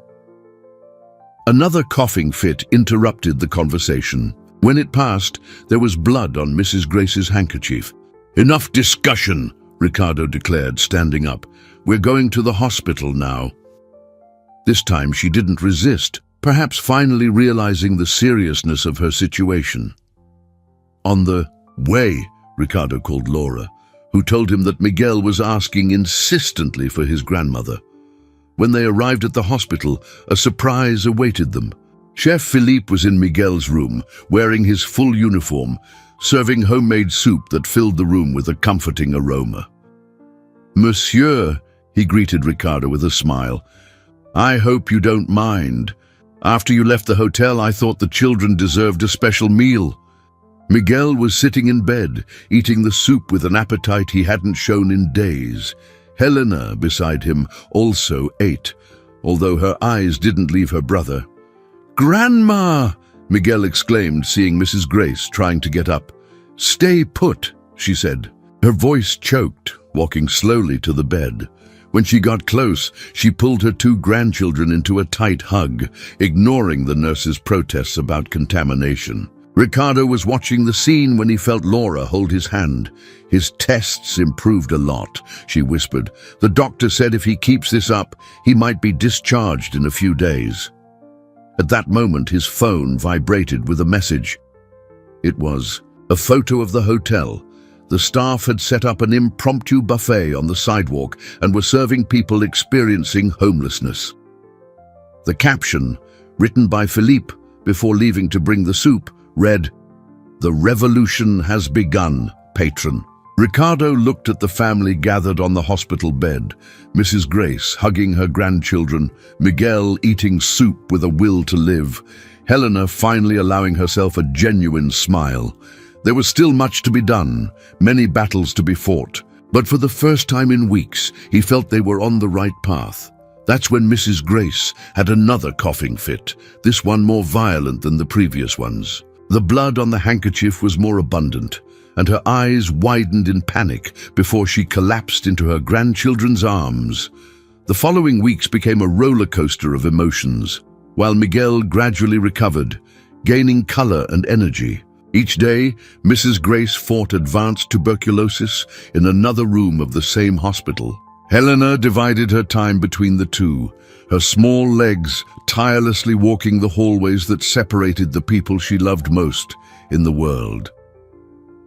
Another coughing fit interrupted the conversation. When it passed, there was blood on Mrs. Grace's handkerchief. "Enough discussion," Ricardo declared, standing up. "We're going to the hospital now." This time she didn't resist, perhaps finally realizing the seriousness of her situation. On the way, Ricardo called Laura, who told him that Miguel was asking insistently for his grandmother. When they arrived at the hospital, a surprise awaited them. Chef Philippe was in Miguel's room, wearing his full uniform, serving homemade soup that filled the room with a comforting aroma. "Monsieur," he greeted Ricardo with a smile, "I hope you don't mind. After you left the hotel, I thought the children deserved a special meal." Miguel was sitting in bed, eating the soup with an appetite he hadn't shown in days. Helena, beside him, also ate, although her eyes didn't leave her brother. "Grandma!" Miguel exclaimed, seeing Mrs. Grace trying to get up. "Stay put," she said. Her voice choked, walking slowly to the bed. When she got close, she pulled her 2 grandchildren into a tight hug, ignoring the nurse's protests about contamination. Ricardo was watching the scene when he felt Laura hold his hand. "His tests improved a lot," she whispered. "The doctor said if he keeps this up, he might be discharged in a few days." At that moment, his phone vibrated with a message. It was a photo of the hotel, The staff had set up an impromptu buffet on the sidewalk and were serving people experiencing homelessness. The caption, written by Philippe before leaving to bring the soup, read, "The revolution has begun, patron." Ricardo looked at the family gathered on the hospital bed, Mrs. Grace hugging her grandchildren, Miguel eating soup with a will to live, Helena finally allowing herself a genuine smile. There was still much to be done, many battles to be fought, but for the first time in weeks, he felt they were on the right path. That's when Mrs. Grace had another coughing fit, this one more violent than the previous ones. The blood on the handkerchief was more abundant, and her eyes widened in panic before she collapsed into her grandchildren's arms. The following weeks became a roller coaster of emotions, while Miguel gradually recovered, gaining color and energy. Each day, Mrs. Grace fought advanced tuberculosis in another room of the same hospital. Helena divided her time between the two, her small legs tirelessly walking the hallways that separated the people she loved most in the world.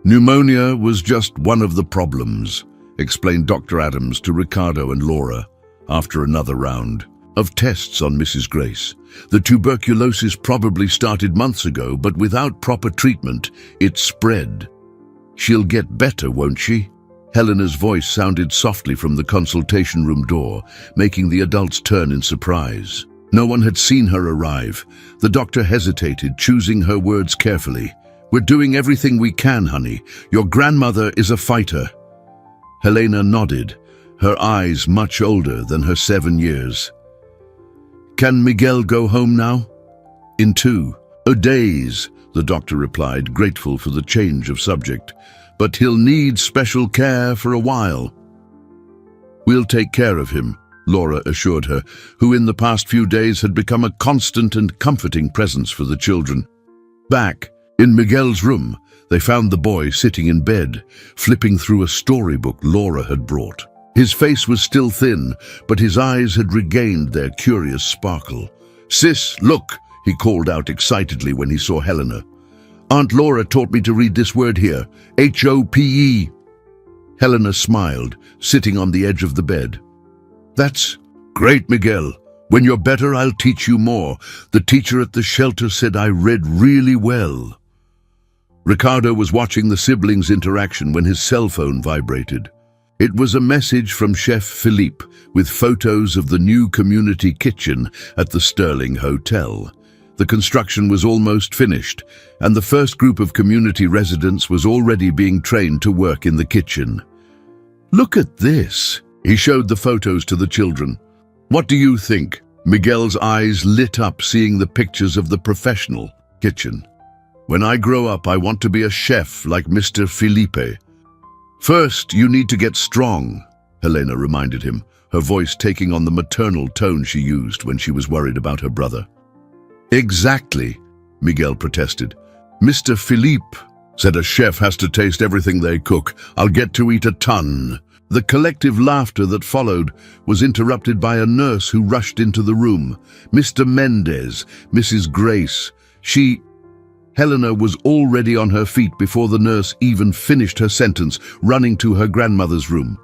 "Pneumonia was just one of the problems," explained Dr. Adams to Ricardo and Laura after another round of tests on Mrs. Grace. "The tuberculosis probably started months ago, but without proper treatment, it spread. She'll get better, won't she?" Helena's voice sounded softly from the consultation room door, making the adults turn in surprise. No one had seen her arrive. The doctor hesitated, choosing her words carefully. "We're doing everything we can, honey. Your grandmother is a fighter." Helena nodded, her eyes much older than her 7 years. "Can Miguel go home now?" "In 2 days," the doctor replied, grateful for the change of subject. "But he'll need special care for a while." "We'll take care of him," Laura assured her, who in the past few days had become a constant and comforting presence for the children. Back in Miguel's room, they found the boy sitting in bed, flipping through a storybook Laura had brought. His face was still thin, but his eyes had regained their curious sparkle. "Sis, look," he called out excitedly when he saw Helena. "Aunt Laura taught me to read this word here, HOPE. Helena smiled, sitting on the edge of the bed. "That's great, Miguel. When you're better, I'll teach you more. The teacher at the shelter said I read really well." Ricardo was watching the siblings' interaction when his cell phone vibrated. It was a message from Chef Philippe with photos of the new community kitchen at the Sterling Hotel. The construction was almost finished, and the first group of community residents was already being trained to work in the kitchen. "Look at this," he showed the photos to the children. "What do you think?" Miguel's eyes lit up seeing the pictures of the professional kitchen. "When I grow up, I want to be a chef like Mr. Felipe." "First, you need to get strong," Helena reminded him, her voice taking on the maternal tone she used when she was worried about her brother. "Exactly," Miguel protested. "Mr. Philippe said a chef has to taste everything they cook. I'll get to eat a ton." The collective laughter that followed was interrupted by a nurse who rushed into the room. "Mr. Mendez, Mrs. Grace, Helena was already on her feet before the nurse even finished her sentence, running to her grandmother's room.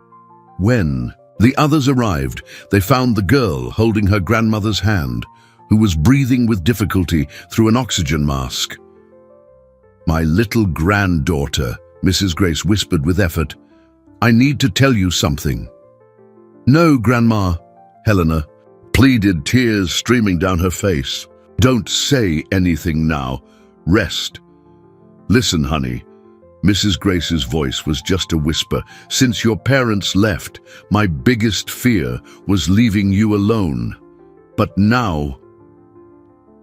When the others arrived, they found the girl holding her grandmother's hand, who was breathing with difficulty through an oxygen mask. "My little granddaughter," Mrs. Grace whispered with effort. "I need to tell you something." "No, Grandma," Helena pleaded, tears streaming down her face. "Don't say anything now. Rest." "Listen, honey." Mrs. Grace's voice was just a whisper. "Since your parents left, my biggest fear was leaving you alone. But now..."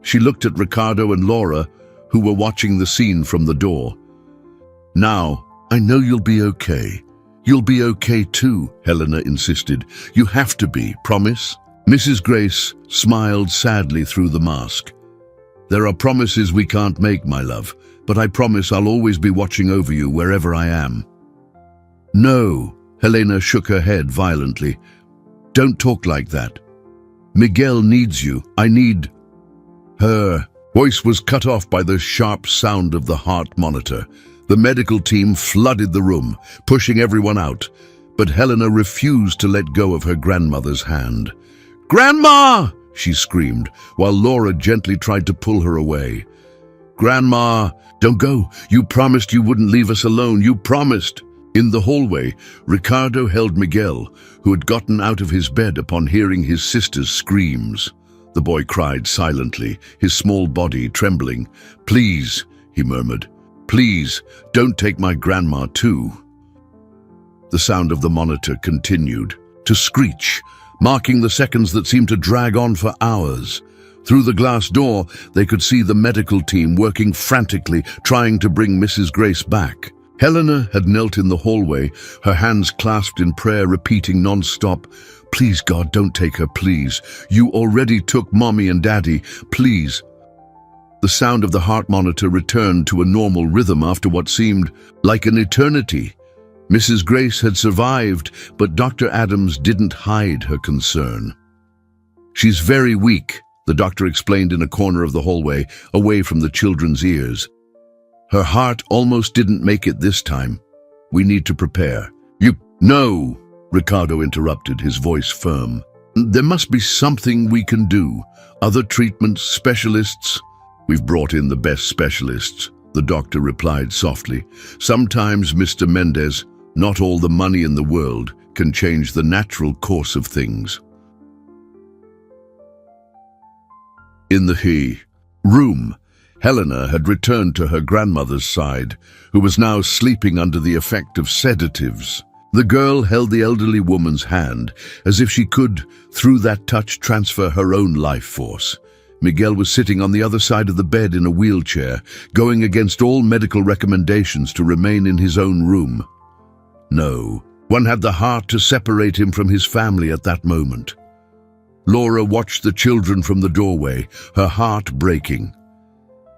She looked at Ricardo and Laura, who were watching the scene from the door. "Now, I know you'll be okay. You'll be okay too," Helena insisted. "You have to be, promise?" Mrs. Grace smiled sadly through the mask. "There are promises we can't make, my love, but I promise I'll always be watching over you wherever I am." "No," Helena shook her head violently. "Don't talk like that. Miguel needs you. I need..." Her voice was cut off by the sharp sound of the heart monitor. The medical team flooded the room, pushing everyone out, but Helena refused to let go of her grandmother's hand. "Grandma!" she screamed, while Laura gently tried to pull her away. "Grandma, don't go. You promised you wouldn't leave us alone. You promised." In the hallway, Ricardo held Miguel, who had gotten out of his bed upon hearing his sister's screams. The boy cried silently, his small body trembling. "Please," he murmured, "please, don't take my grandma too." The sound of the monitor continued to screech, marking the seconds that seemed to drag on for hours. Through the glass door, they could see the medical team working frantically, trying to bring Mrs. Grace back. Helena had knelt in the hallway, her hands clasped in prayer, repeating non-stop, "Please, God, don't take her, please. You already took Mommy and Daddy, please." The sound of the heart monitor returned to a normal rhythm after what seemed like an eternity. Mrs. Grace had survived, but Dr. Adams didn't hide her concern. "She's very weak," the doctor explained in a corner of the hallway, away from the children's ears. "Her heart almost didn't make it this time. We need to prepare." "No," Ricardo interrupted, his voice firm. "There must be something we can do. Other treatments, specialists?" "We've brought in the best specialists," the doctor replied softly. "Sometimes, Mr. Mendez, not all the money in the world can change the natural course of things." In the room, Helena had returned to her grandmother's side, who was now sleeping under the effect of sedatives. The girl held the elderly woman's hand, as if she could, through that touch, transfer her own life force. Miguel was sitting on the other side of the bed in a wheelchair, going against all medical recommendations to remain in his own room. No, one had the heart to separate him from his family at that moment. Laura watched the children from the doorway, her heart breaking.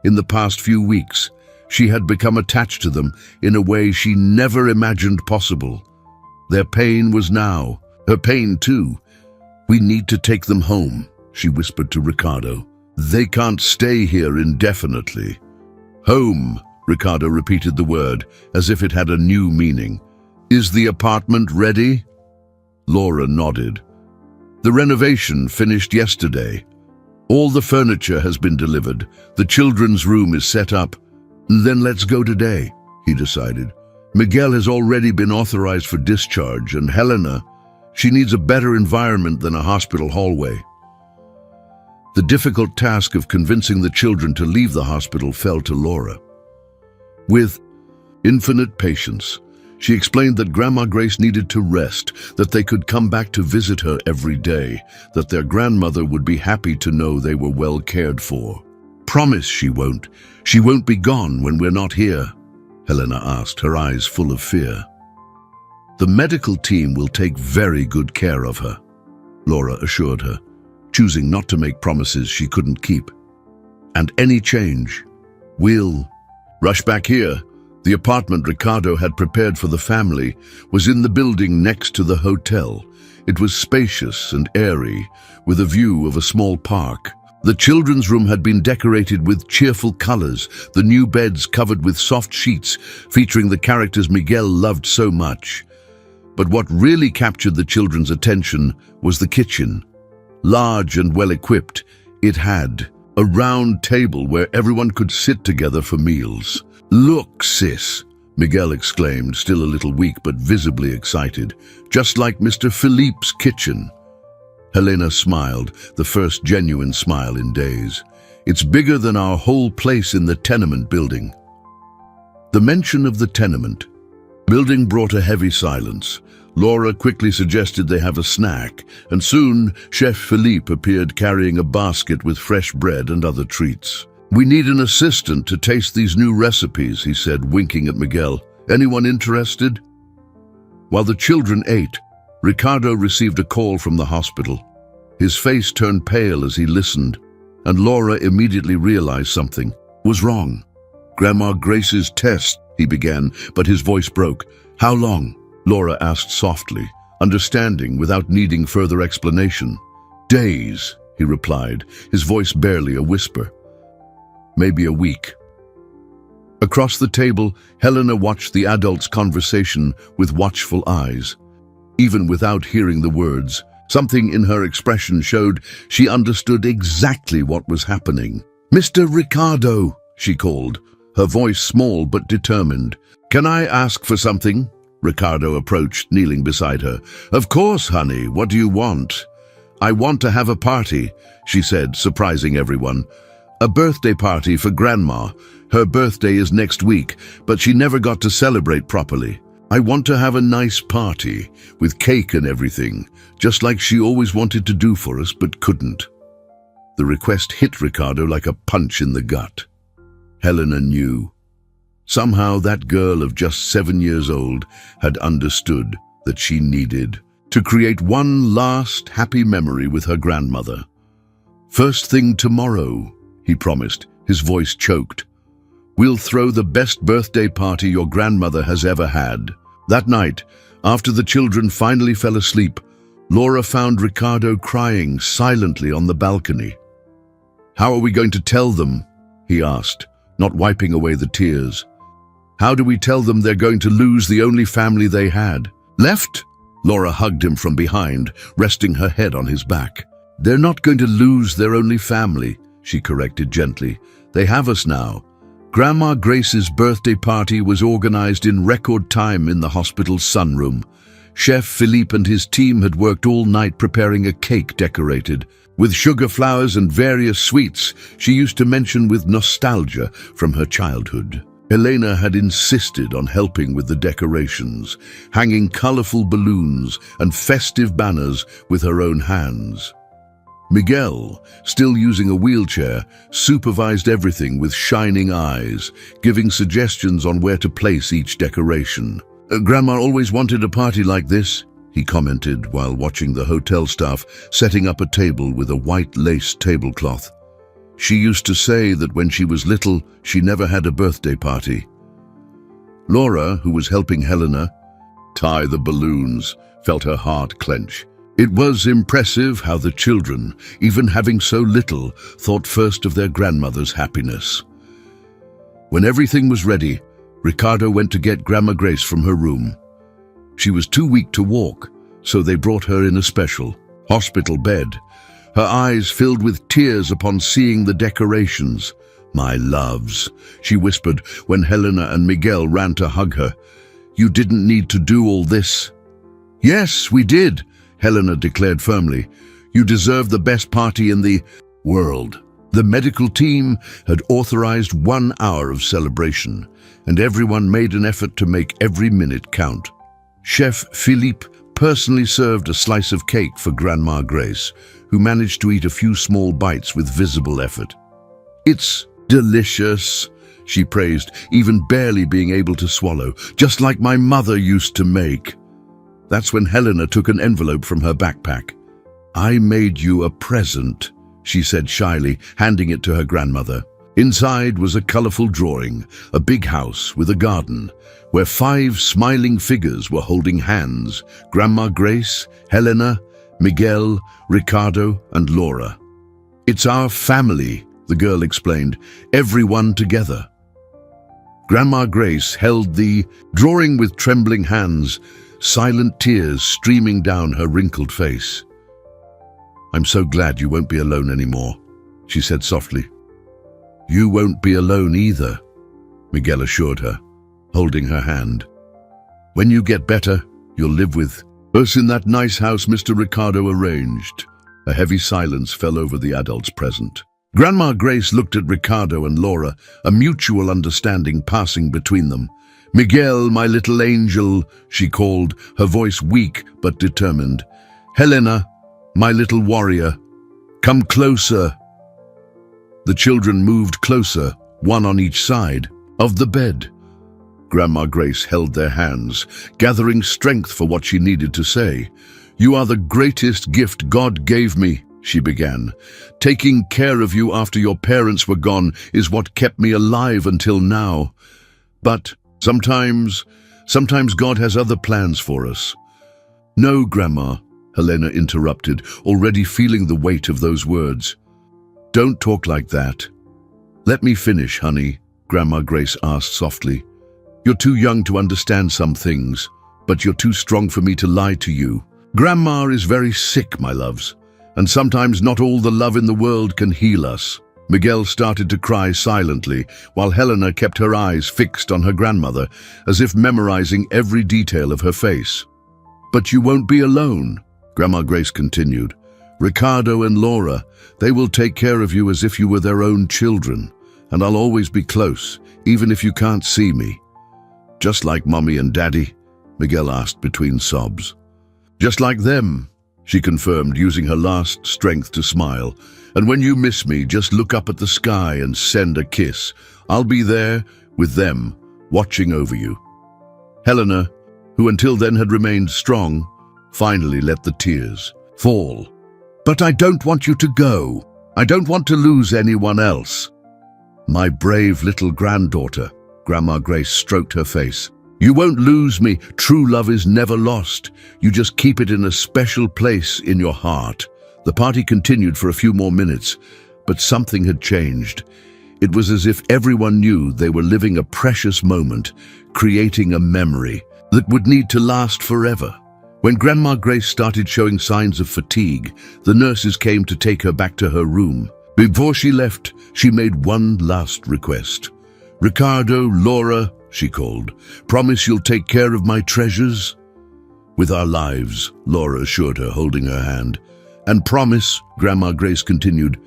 In the past few weeks, she had become attached to them in a way she never imagined possible. Their pain was now her pain too. "We need to take them home," she whispered to Ricardo. "They can't stay here indefinitely." "Home," Ricardo repeated the word, as if it had a new meaning. "Is the apartment ready?" Laura nodded. "The renovation finished yesterday. All the furniture has been delivered. The children's room is set up. Then let's go today," he decided. "Miguel has already been authorized for discharge, and Helena, she needs a better environment than a hospital hallway." The difficult task of convincing the children to leave the hospital fell to Laura. With infinite patience, she explained that Grandma Grace needed to rest, that they could come back to visit her every day, that their grandmother would be happy to know they were well cared for. "Promise she won't. She won't be gone when we're not here?" Helena asked, her eyes full of fear. "The medical team will take very good care of her," Laura assured her, choosing not to make promises she couldn't keep. "And any change, we'll rush back here." The apartment Ricardo had prepared for the family was in the building next to the hotel. It was spacious and airy, with a view of a small park. The children's room had been decorated with cheerful colors, the new beds covered with soft sheets featuring the characters Miguel loved so much. But what really captured the children's attention was the kitchen. Large and well-equipped, it had a round table where everyone could sit together for meals. "Look, sis," Miguel exclaimed, still a little weak but visibly excited. "Just like Mr. Philippe's kitchen." Helena smiled, the first genuine smile in days. "It's bigger than our whole place in the tenement building." The mention of the tenement building brought a heavy silence. Laura quickly suggested they have a snack, and soon Chef Philippe appeared carrying a basket with fresh bread and other treats. "We need an assistant to taste these new recipes," he said, winking at Miguel. "Anyone interested?" While the children ate, Ricardo received a call from the hospital. His face turned pale as he listened, and Laura immediately realized something was wrong. "Grandma Grace's test," he began, but his voice broke. "How long?" Laura asked softly, understanding without needing further explanation. "Days," he replied, his voice barely a whisper. "Maybe a week." Across the table, Helena watched the adults' conversation with watchful eyes. Even without hearing the words, something in her expression showed she understood exactly what was happening. "Mr. Ricardo," she called, her voice small but determined. "Can I ask for something?" Ricardo approached, kneeling beside her. "Of course, honey. What do you want?" "I want to have a party," she said, surprising everyone. "A birthday party for Grandma. Her birthday is next week, but she never got to celebrate properly. I want to have a nice party, with cake and everything, just like she always wanted to do for us but couldn't." The request hit Ricardo like a punch in the gut. Helena knew. Somehow that girl of just 7 years old had understood that she needed to create one last happy memory with her grandmother. "First thing tomorrow," he promised, his voice choked. "We'll throw the best birthday party your grandmother has ever had." That night, after the children finally fell asleep, Laura found Ricardo crying silently on the balcony. "How are we going to tell them?" he asked, not wiping away the tears. "How do we tell them they're going to lose the only family they had?" "Left?" Laura hugged him from behind, resting her head on his back. "They're not going to lose their only family," she corrected gently. "They have us now." Grandma Grace's birthday party was organized in record time in the hospital's sunroom. Chef Philippe and his team had worked all night preparing a cake decorated with sugar flowers and various sweets she used to mention with nostalgia from her childhood. Elena had insisted on helping with the decorations, hanging colorful balloons and festive banners with her own hands. Miguel, still using a wheelchair, supervised everything with shining eyes, giving suggestions on where to place each decoration. "Grandma always wanted a party like this," he commented while watching the hotel staff setting up a table with a white lace tablecloth. "She used to say that when she was little, she never had a birthday party." Laura, who was helping Helena tie the balloons, felt her heart clench. It was impressive how the children, even having so little, thought first of their grandmother's happiness. When everything was ready, Ricardo went to get Grandma Grace from her room. She was too weak to walk, so they brought her in a special hospital bed. Her eyes filled with tears upon seeing the decorations. "My loves," she whispered when Helena and Miguel ran to hug her. "You didn't need to do all this." "Yes, we did," Helena declared firmly. "You deserve the best party in the world." The medical team had authorized 1 hour of celebration, and everyone made an effort to make every minute count. Chef Philippe personally served a slice of cake for Grandma Grace, who managed to eat a few small bites with visible effort. "It's delicious," she praised, even barely being able to swallow, "just like my mother used to make." That's when Helena took an envelope from her backpack. "I made you a present," she said shyly, handing it to her grandmother. Inside was a colorful drawing, a big house with a garden, where 5 smiling figures were holding hands: Grandma Grace, Helena, Miguel, Ricardo, and Laura. "It's our family," the girl explained, "everyone together." Grandma Grace held the drawing with trembling hands, silent tears streaming down her wrinkled face. "I'm so glad you won't be alone anymore," she said softly. "You won't be alone either," Miguel assured her, holding her hand. "When you get better, you'll live with us in that nice house Mr. Ricardo arranged." A heavy silence fell over the adults present. Grandma Grace looked at Ricardo and Laura, a mutual understanding passing between them. "Miguel, my little angel," she called, her voice weak but determined. "Helena, my little warrior, come closer." The children moved closer, one on each side of the bed. Grandma Grace held their hands, gathering strength for what she needed to say. "You are the greatest gift God gave me," she began. "Taking care of you after your parents were gone is what kept me alive until now. But sometimes God has other plans for us." "No, Grandma," Helena interrupted, already feeling the weight of those words. "Don't talk like that. Let me finish, honey." Grandma Grace asked softly. "You're too young to understand some things, but you're too strong for me to lie to you. Grandma is very sick, my loves, and sometimes not all the love in the world can heal us." Miguel started to cry silently, while Helena kept her eyes fixed on her grandmother, as if memorizing every detail of her face. "But you won't be alone," Grandma Grace continued. "Ricardo and Laura, they will take care of you as if you were their own children, and I'll always be close, even if you can't see me." "Just like Mommy and Daddy?" Miguel asked between sobs. "Just like them," she confirmed, using her last strength to smile. "And when you miss me, just look up at the sky and send a kiss. I'll be there with them, watching over you." Helena, who until then had remained strong, finally let the tears fall. "But I don't want you to go. I don't want to lose anyone else." "My brave little granddaughter," Grandma Grace stroked her face. "You won't lose me. True love is never lost. You just keep it in a special place in your heart." The party continued for a few more minutes, but something had changed. It was as if everyone knew they were living a precious moment, creating a memory that would need to last forever. When Grandma Grace started showing signs of fatigue, the nurses came to take her back to her room. Before she left, she made one last request. "Ricardo, Laura," she called, "promise you'll take care of my treasures?" "With our lives," Laura assured her, holding her hand. "And promise," Grandma Grace continued,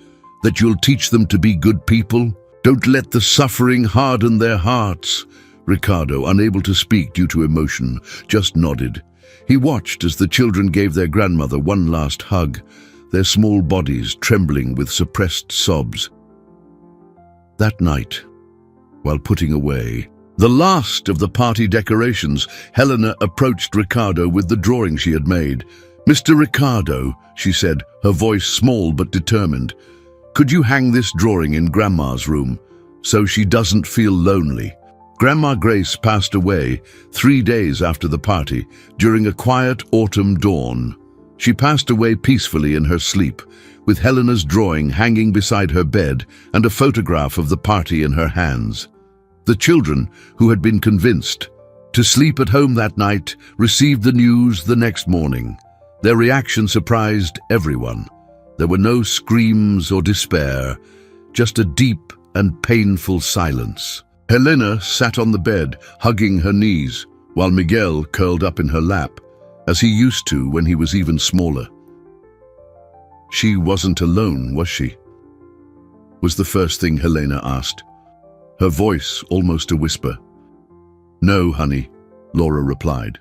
"that you'll teach them to be good people. Don't let the suffering harden their hearts." Ricardo, unable to speak due to emotion, just nodded. He watched as the children gave their grandmother one last hug, their small bodies trembling with suppressed sobs. That night, while putting away the last of the party decorations, Helena approached Ricardo with the drawing she had made. "Mr. Ricardo," she said, her voice small but determined, "could you hang this drawing in Grandma's room so she doesn't feel lonely?" Grandma Grace passed away 3 days after the party, during a quiet autumn dawn. She passed away peacefully in her sleep, with Helena's drawing hanging beside her bed and a photograph of the party in her hands. The children, who had been convinced to sleep at home that night, received the news the next morning. Their reaction surprised everyone. There were no screams or despair, just a deep and painful silence. Helena sat on the bed, hugging her knees, while Miguel curled up in her lap, as he used to when he was even smaller. "She wasn't alone, was she?" was the first thing Helena asked, her voice almost a whisper. "No, honey," Laura replied,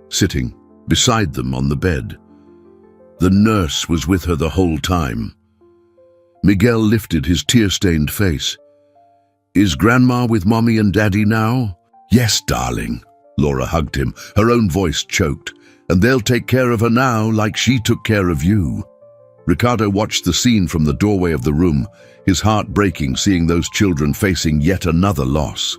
sitting beside them on the bed. "The nurse was with her the whole time." Miguel lifted his tear-stained face. "Is Grandma with Mommy and Daddy now?" "Yes, darling." Laura hugged him, her own voice choked. "And they'll take care of her now like she took care of you." Ricardo watched the scene from the doorway of the room, his heart breaking seeing those children facing yet another loss.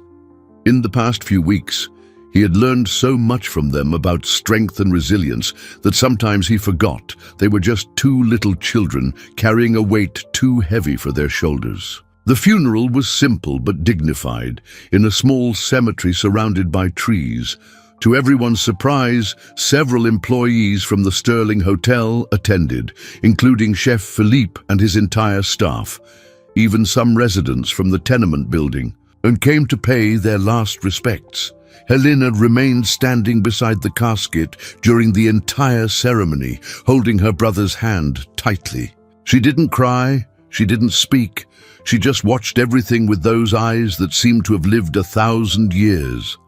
In the past few weeks, he had learned so much from them about strength and resilience that sometimes he forgot they were just two little children carrying a weight too heavy for their shoulders. The funeral was simple but dignified, in a small cemetery surrounded by trees. To everyone's surprise, several employees from the Sterling Hotel attended, including Chef Philippe and his entire staff, even some residents from the tenement building, and came to pay their last respects. Helena remained standing beside the casket during the entire ceremony, holding her brother's hand tightly. She didn't cry, she didn't speak, she just watched everything with those eyes that seemed to have lived 1,000 years.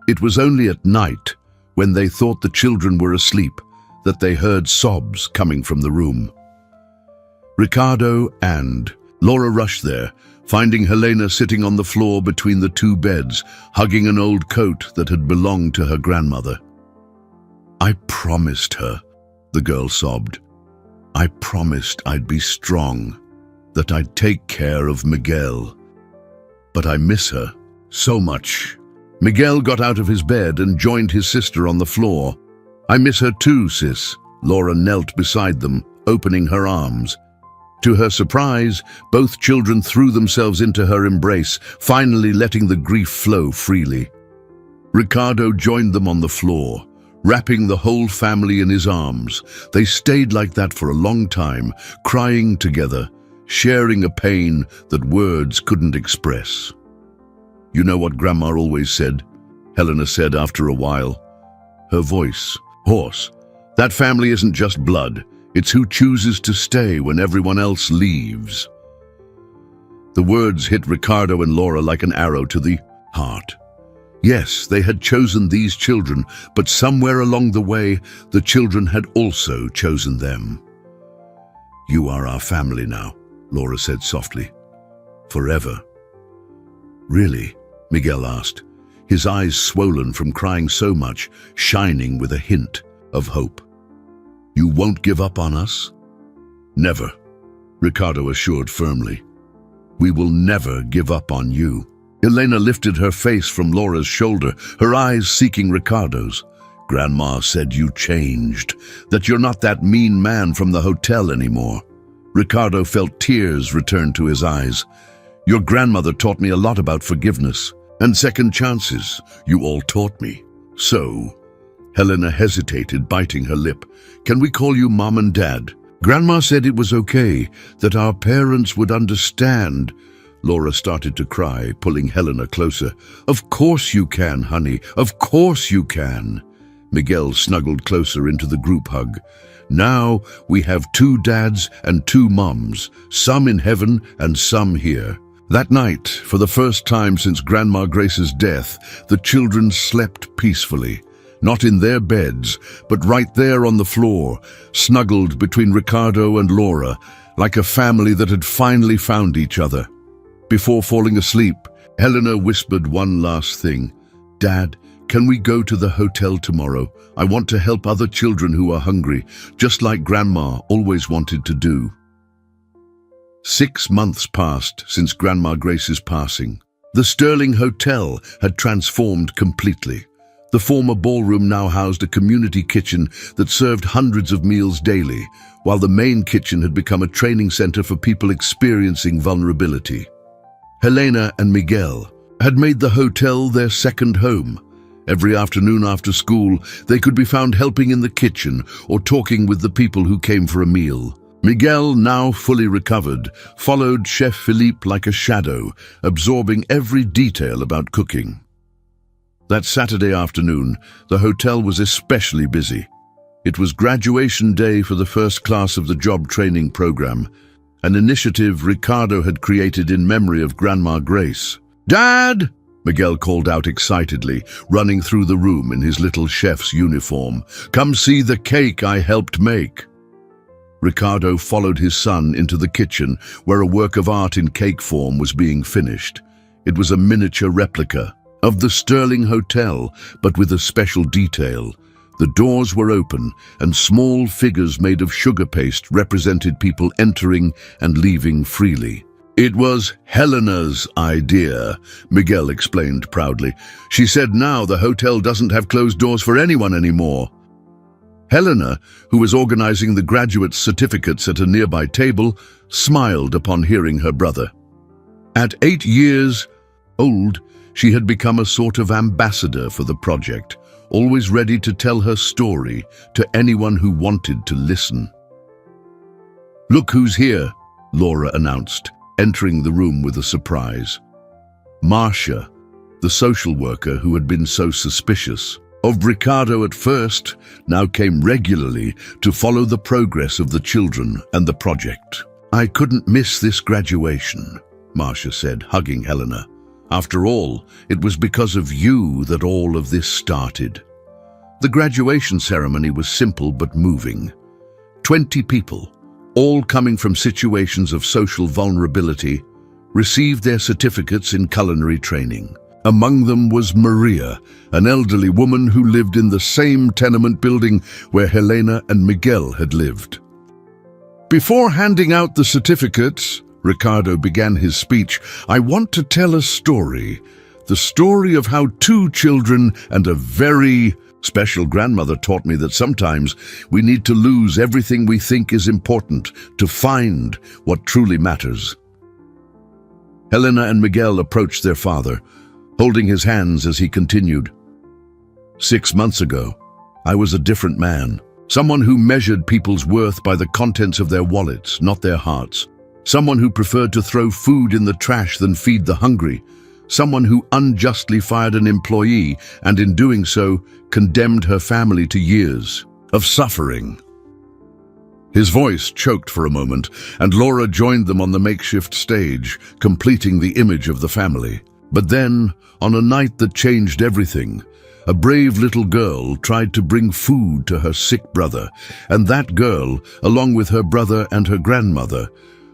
It was only at night, when they thought the children were asleep, that they heard sobs coming from the room. Ricardo and Laura rushed there, finding Helena sitting on the floor between the two beds, hugging an old coat that had belonged to her grandmother. "I promised her," the girl sobbed. "I promised I'd be strong, that I'd take care of Miguel. But I miss her so much." Miguel got out of his bed and joined his sister on the floor. "I miss her too, sis." Laura knelt beside them, opening her arms. To her surprise, both children threw themselves into her embrace, finally letting the grief flow freely. Ricardo joined them on the floor, wrapping the whole family in his arms. They stayed like that for a long time, crying together, sharing a pain that words couldn't express. "You know what Grandma always said?" Helena said after a while. Her voice hoarse. "That family isn't just blood. It's who chooses to stay when everyone else leaves." The words hit Ricardo and Laura like an arrow to the heart. Yes, they had chosen these children, but somewhere along the way, the children had also chosen them. "You are our family now," Laura said softly. "Forever." "Really?" Miguel asked, his eyes swollen from crying so much, shining with a hint of hope. "You won't give up on us?" "Never," Ricardo assured firmly. "We will never give up on you." Elena lifted her face from Laura's shoulder, her eyes seeking Ricardo's. "Grandma said you changed, that you're not that mean man from the hotel anymore." Ricardo felt tears return to his eyes. "Your grandmother taught me a lot about forgiveness and second chances. You all taught me." "So," Helena hesitated, biting her lip, "can we call you Mom and Dad? Grandma said it was okay, that our parents would understand." Laura started to cry, pulling Helena closer. "Of course you can, honey. Of course you can." Miguel snuggled closer into the group hug. "Now we have 2 dads and 2 moms, some in heaven and some here." That night, for the first time since Grandma Grace's death, the children slept peacefully. Not in their beds, but right there on the floor, snuggled between Ricardo and Laura, like a family that had finally found each other. Before falling asleep, Helena whispered one last thing. "Dad, can we go to the hotel tomorrow? I want to help other children who are hungry, just like Grandma always wanted to do." 6 months passed since Grandma Grace's passing. The Sterling Hotel had transformed completely. The former ballroom now housed a community kitchen that served hundreds of meals daily, while the main kitchen had become a training center for people experiencing vulnerability. Helena and Miguel had made the hotel their second home. Every afternoon after school, they could be found helping in the kitchen or talking with the people who came for a meal. Miguel, now fully recovered, followed Chef Philippe like a shadow, absorbing every detail about cooking. That Saturday afternoon, the hotel was especially busy. It was graduation day for the first class of the job training program, an initiative Ricardo had created in memory of Grandma Grace. "Dad!" Miguel called out excitedly, running through the room in his little chef's uniform. "Come see the cake I helped make." Ricardo followed his son into the kitchen, where a work of art in cake form was being finished. It was a miniature replica of the Sterling Hotel, but with a special detail. The doors were open, and small figures made of sugar paste represented people entering and leaving freely. "It was Helena's idea," Miguel explained proudly. "She said now the hotel doesn't have closed doors for anyone anymore." Helena, who was organizing the graduate certificates at a nearby table, smiled upon hearing her brother. At 8 years old, she had become a sort of ambassador for the project, always ready to tell her story to anyone who wanted to listen. "Look who's here," Laura announced, entering the room with a surprise. Marcia, the social worker who had been so suspicious of Ricardo at first, now came regularly to follow the progress of the children and the project. "I couldn't miss this graduation," Marcia said, hugging Helena. "After all, it was because of you that all of this started." The graduation ceremony was simple but moving. 20 people, all coming from situations of social vulnerability, received their certificates in culinary training. Among them was Maria, an elderly woman who lived in the same tenement building where Helena and Miguel had lived. Before handing out the certificates, Ricardo began his speech. "I want to tell a story. The story of how 2 children and a very Special grandmother taught me that sometimes we need to lose everything we think is important to find what truly matters. Helena and Miguel approached their father, holding his hands as he continued. 6 months ago, I was a different man. Someone who measured people's worth by the contents of their wallets, not their hearts. Someone who preferred to throw food in the trash than feed the hungry. Someone who unjustly fired an employee and in doing so condemned her family to years of suffering. His voice choked for a moment, and Laura joined them on the makeshift stage, completing the image of the family. But then, on a night that changed everything, a brave little girl tried to bring food to her sick brother, and that girl, along with her brother and her grandmother,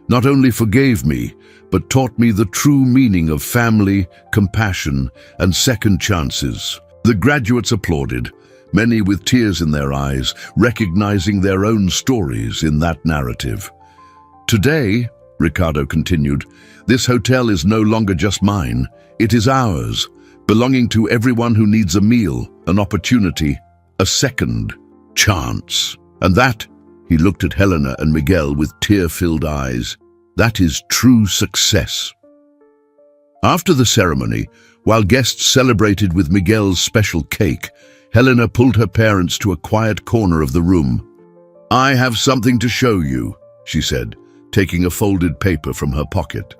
not only forgave me, but taught me the true meaning of family, compassion, and second chances. The graduates applauded, many with tears in their eyes, recognizing their own stories in that narrative. Today, Ricardo continued, this hotel is no longer just mine, it is ours, belonging to everyone who needs a meal, an opportunity, a second chance. And that, he looked at Helena and Miguel with tear-filled eyes, that is true success. After the ceremony, while guests celebrated with Miguel's special cake, Helena pulled her parents to a quiet corner of the room. I have something to show you, she said, taking a folded paper from her pocket.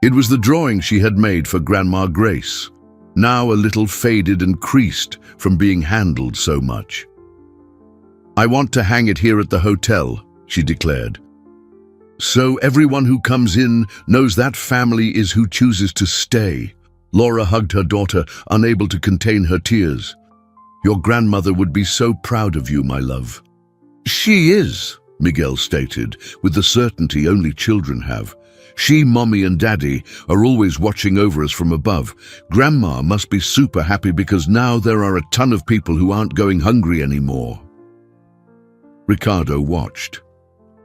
It was the drawing she had made for Grandma Grace, now a little faded and creased from being handled so much. I want to hang it here at the hotel, she declared. So everyone who comes in knows that family is who chooses to stay. Laura hugged her daughter, unable to contain her tears. Your grandmother would be so proud of you, my love. She is, Miguel stated, with the certainty only children have. She, Mommy, and Daddy are always watching over us from above. Grandma must be super happy because now there are a ton of people who aren't going hungry anymore. Ricardo watched.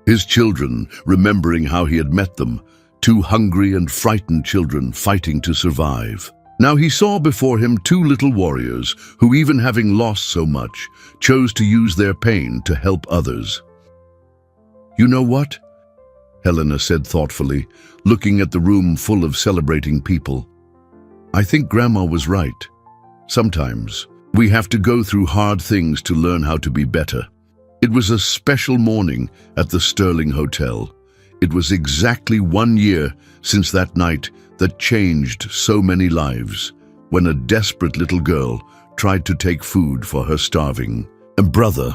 His children, remembering how he had met them, two hungry and frightened children fighting to survive. Now he saw before him two little warriors who, even having lost so much, chose to use their pain to help others. You know what? Helena said thoughtfully, looking at the room full of celebrating people. I think Grandma was right. Sometimes we have to go through hard things to learn how to be better. It was a special morning at the Sterling Hotel. It was exactly 1 year since that night that changed so many lives, when a desperate little girl tried to take food for her starving brother.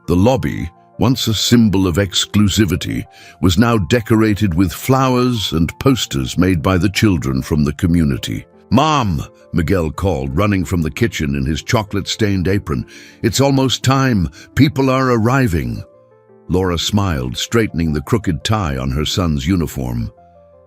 The lobby, once a symbol of exclusivity, was now decorated with flowers and posters made by the children from the community. Mom, Miguel called, running from the kitchen in his chocolate-stained apron. It's almost time. People are arriving. Laura smiled, straightening the crooked tie on her son's uniform.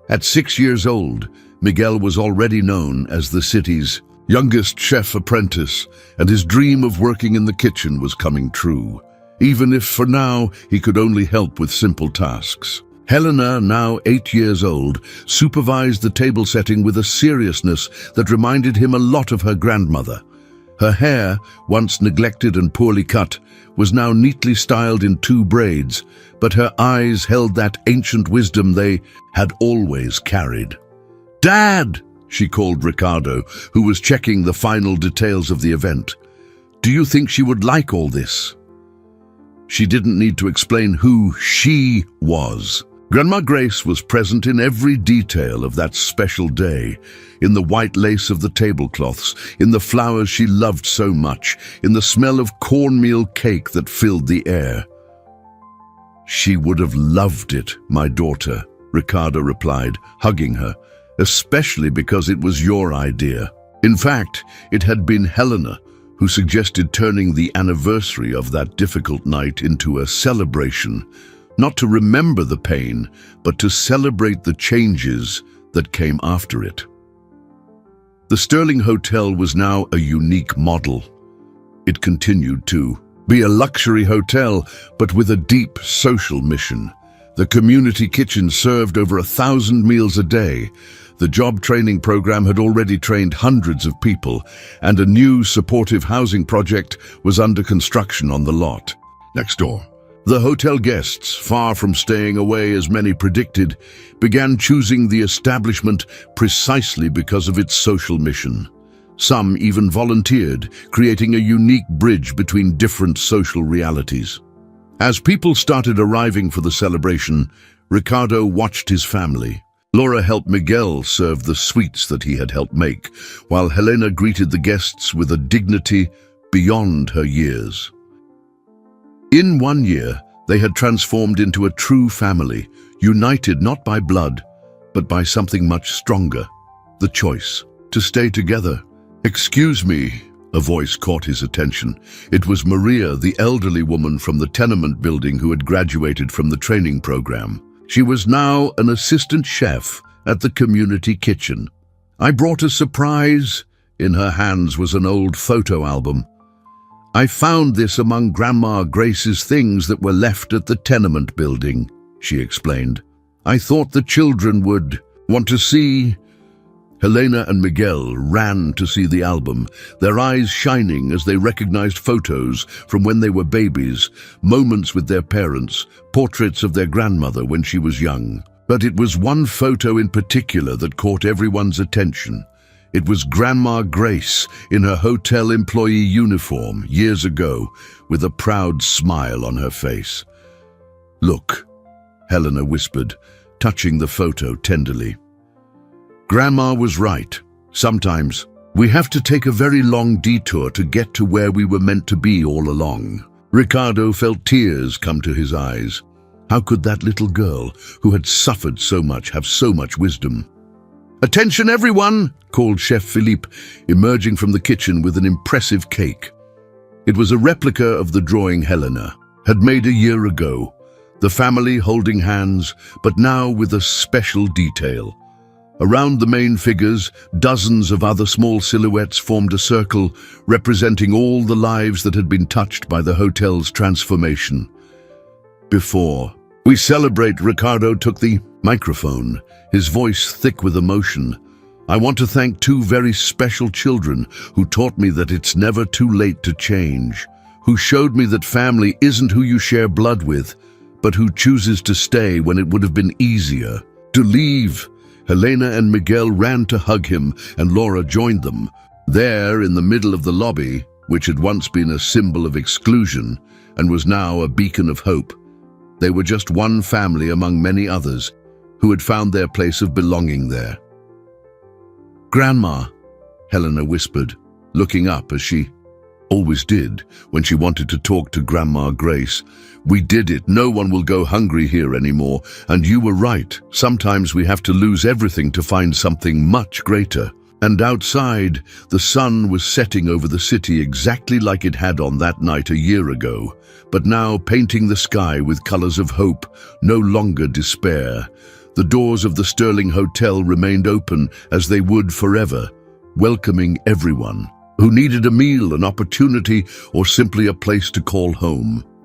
At 6 years old, Miguel was already known as the city's youngest chef apprentice, and his dream of working in the kitchen was coming true, even if for now he could only help with simple tasks. Helena, now 8 years old, supervised the table setting with a seriousness that reminded him a lot of her grandmother. Her hair, once neglected and poorly cut, was now neatly styled in 2 braids, but her eyes held that ancient wisdom they had always carried. Dad, she called Ricardo, who was checking the final details of the event. Do you think she would like all this? She didn't need to explain who she was. Grandma Grace was present in every detail of that special day, in the white lace of the tablecloths, in the flowers she loved so much, in the smell of cornmeal cake that filled the air. She would have loved it, my daughter, Ricardo replied, hugging her, especially because it was your idea. In fact, it had been Helena who suggested turning the anniversary of that difficult night into a celebration, not to remember the pain, but to celebrate the changes that came after it. The Sterling Hotel was now a unique model. It continued to be a luxury hotel, but with a deep social mission. The community kitchen served over 1,000 meals a day. The job training program had already trained hundreds of people, and a new supportive housing project was under construction on the lot. Next door, the hotel guests, far from staying away as many predicted, began choosing the establishment precisely because of its social mission. Some even volunteered, creating a unique bridge between different social realities. As people started arriving for the celebration, Ricardo watched his family. Laura helped Miguel serve the sweets that he had helped make, while Helena greeted the guests with a dignity beyond her years. In 1 year, they had transformed into a true family, united not by blood, but by something much stronger: the choice to stay together. "Excuse me," a voice caught his attention. It was Maria, the elderly woman from the tenement building who had graduated from the training program. She was now an assistant chef at the community kitchen. "I brought a surprise." In her hands was an old photo album. "I found this among Grandma Grace's things that were left at the tenement building," she explained. "I thought the children would want to see." Helena and Miguel ran to see the album, their eyes shining as they recognized photos from when they were babies, moments with their parents, portraits of their grandmother when she was young. But it was one photo in particular that caught everyone's attention. It was Grandma Grace in her hotel employee uniform years ago, with a proud smile on her face. "Look," Helena whispered, touching the photo tenderly. Grandma was right. Sometimes we have to take a very long detour to get to where we were meant to be all along. Ricardo felt tears come to his eyes. How could that little girl, who had suffered so much, have so much wisdom? "Attention everyone," called Chef Philippe, emerging from the kitchen with an impressive cake. It was a replica of the drawing Helena had made a year ago, the family holding hands, but now with a special detail. Around the main figures, dozens of other small silhouettes formed a circle, representing all the lives that had been touched by the hotel's transformation. Before we celebrate, Ricardo took the microphone, his voice thick with emotion. "I want to thank two very special children who taught me that it's never too late to change, who showed me that family isn't who you share blood with, but who chooses to stay when it would have been easier to leave." Helena and Miguel ran to hug him, and Laura joined them. There, in the middle of the lobby, which had once been a symbol of exclusion and was now a beacon of hope, they were just one family among many others who had found their place of belonging there. "Grandma," Helena whispered, looking up as she always did when she wanted to talk to Grandma Grace. "We did it. No one will go hungry here anymore. And you were right. Sometimes we have to lose everything to find something much greater." And outside, the sun was setting over the city exactly like it had on that night a year ago, but now painting the sky with colors of hope, no longer despair. The doors of the Sterling Hotel remained open as they would forever, welcoming everyone who needed a meal, an opportunity, or simply a place to call home.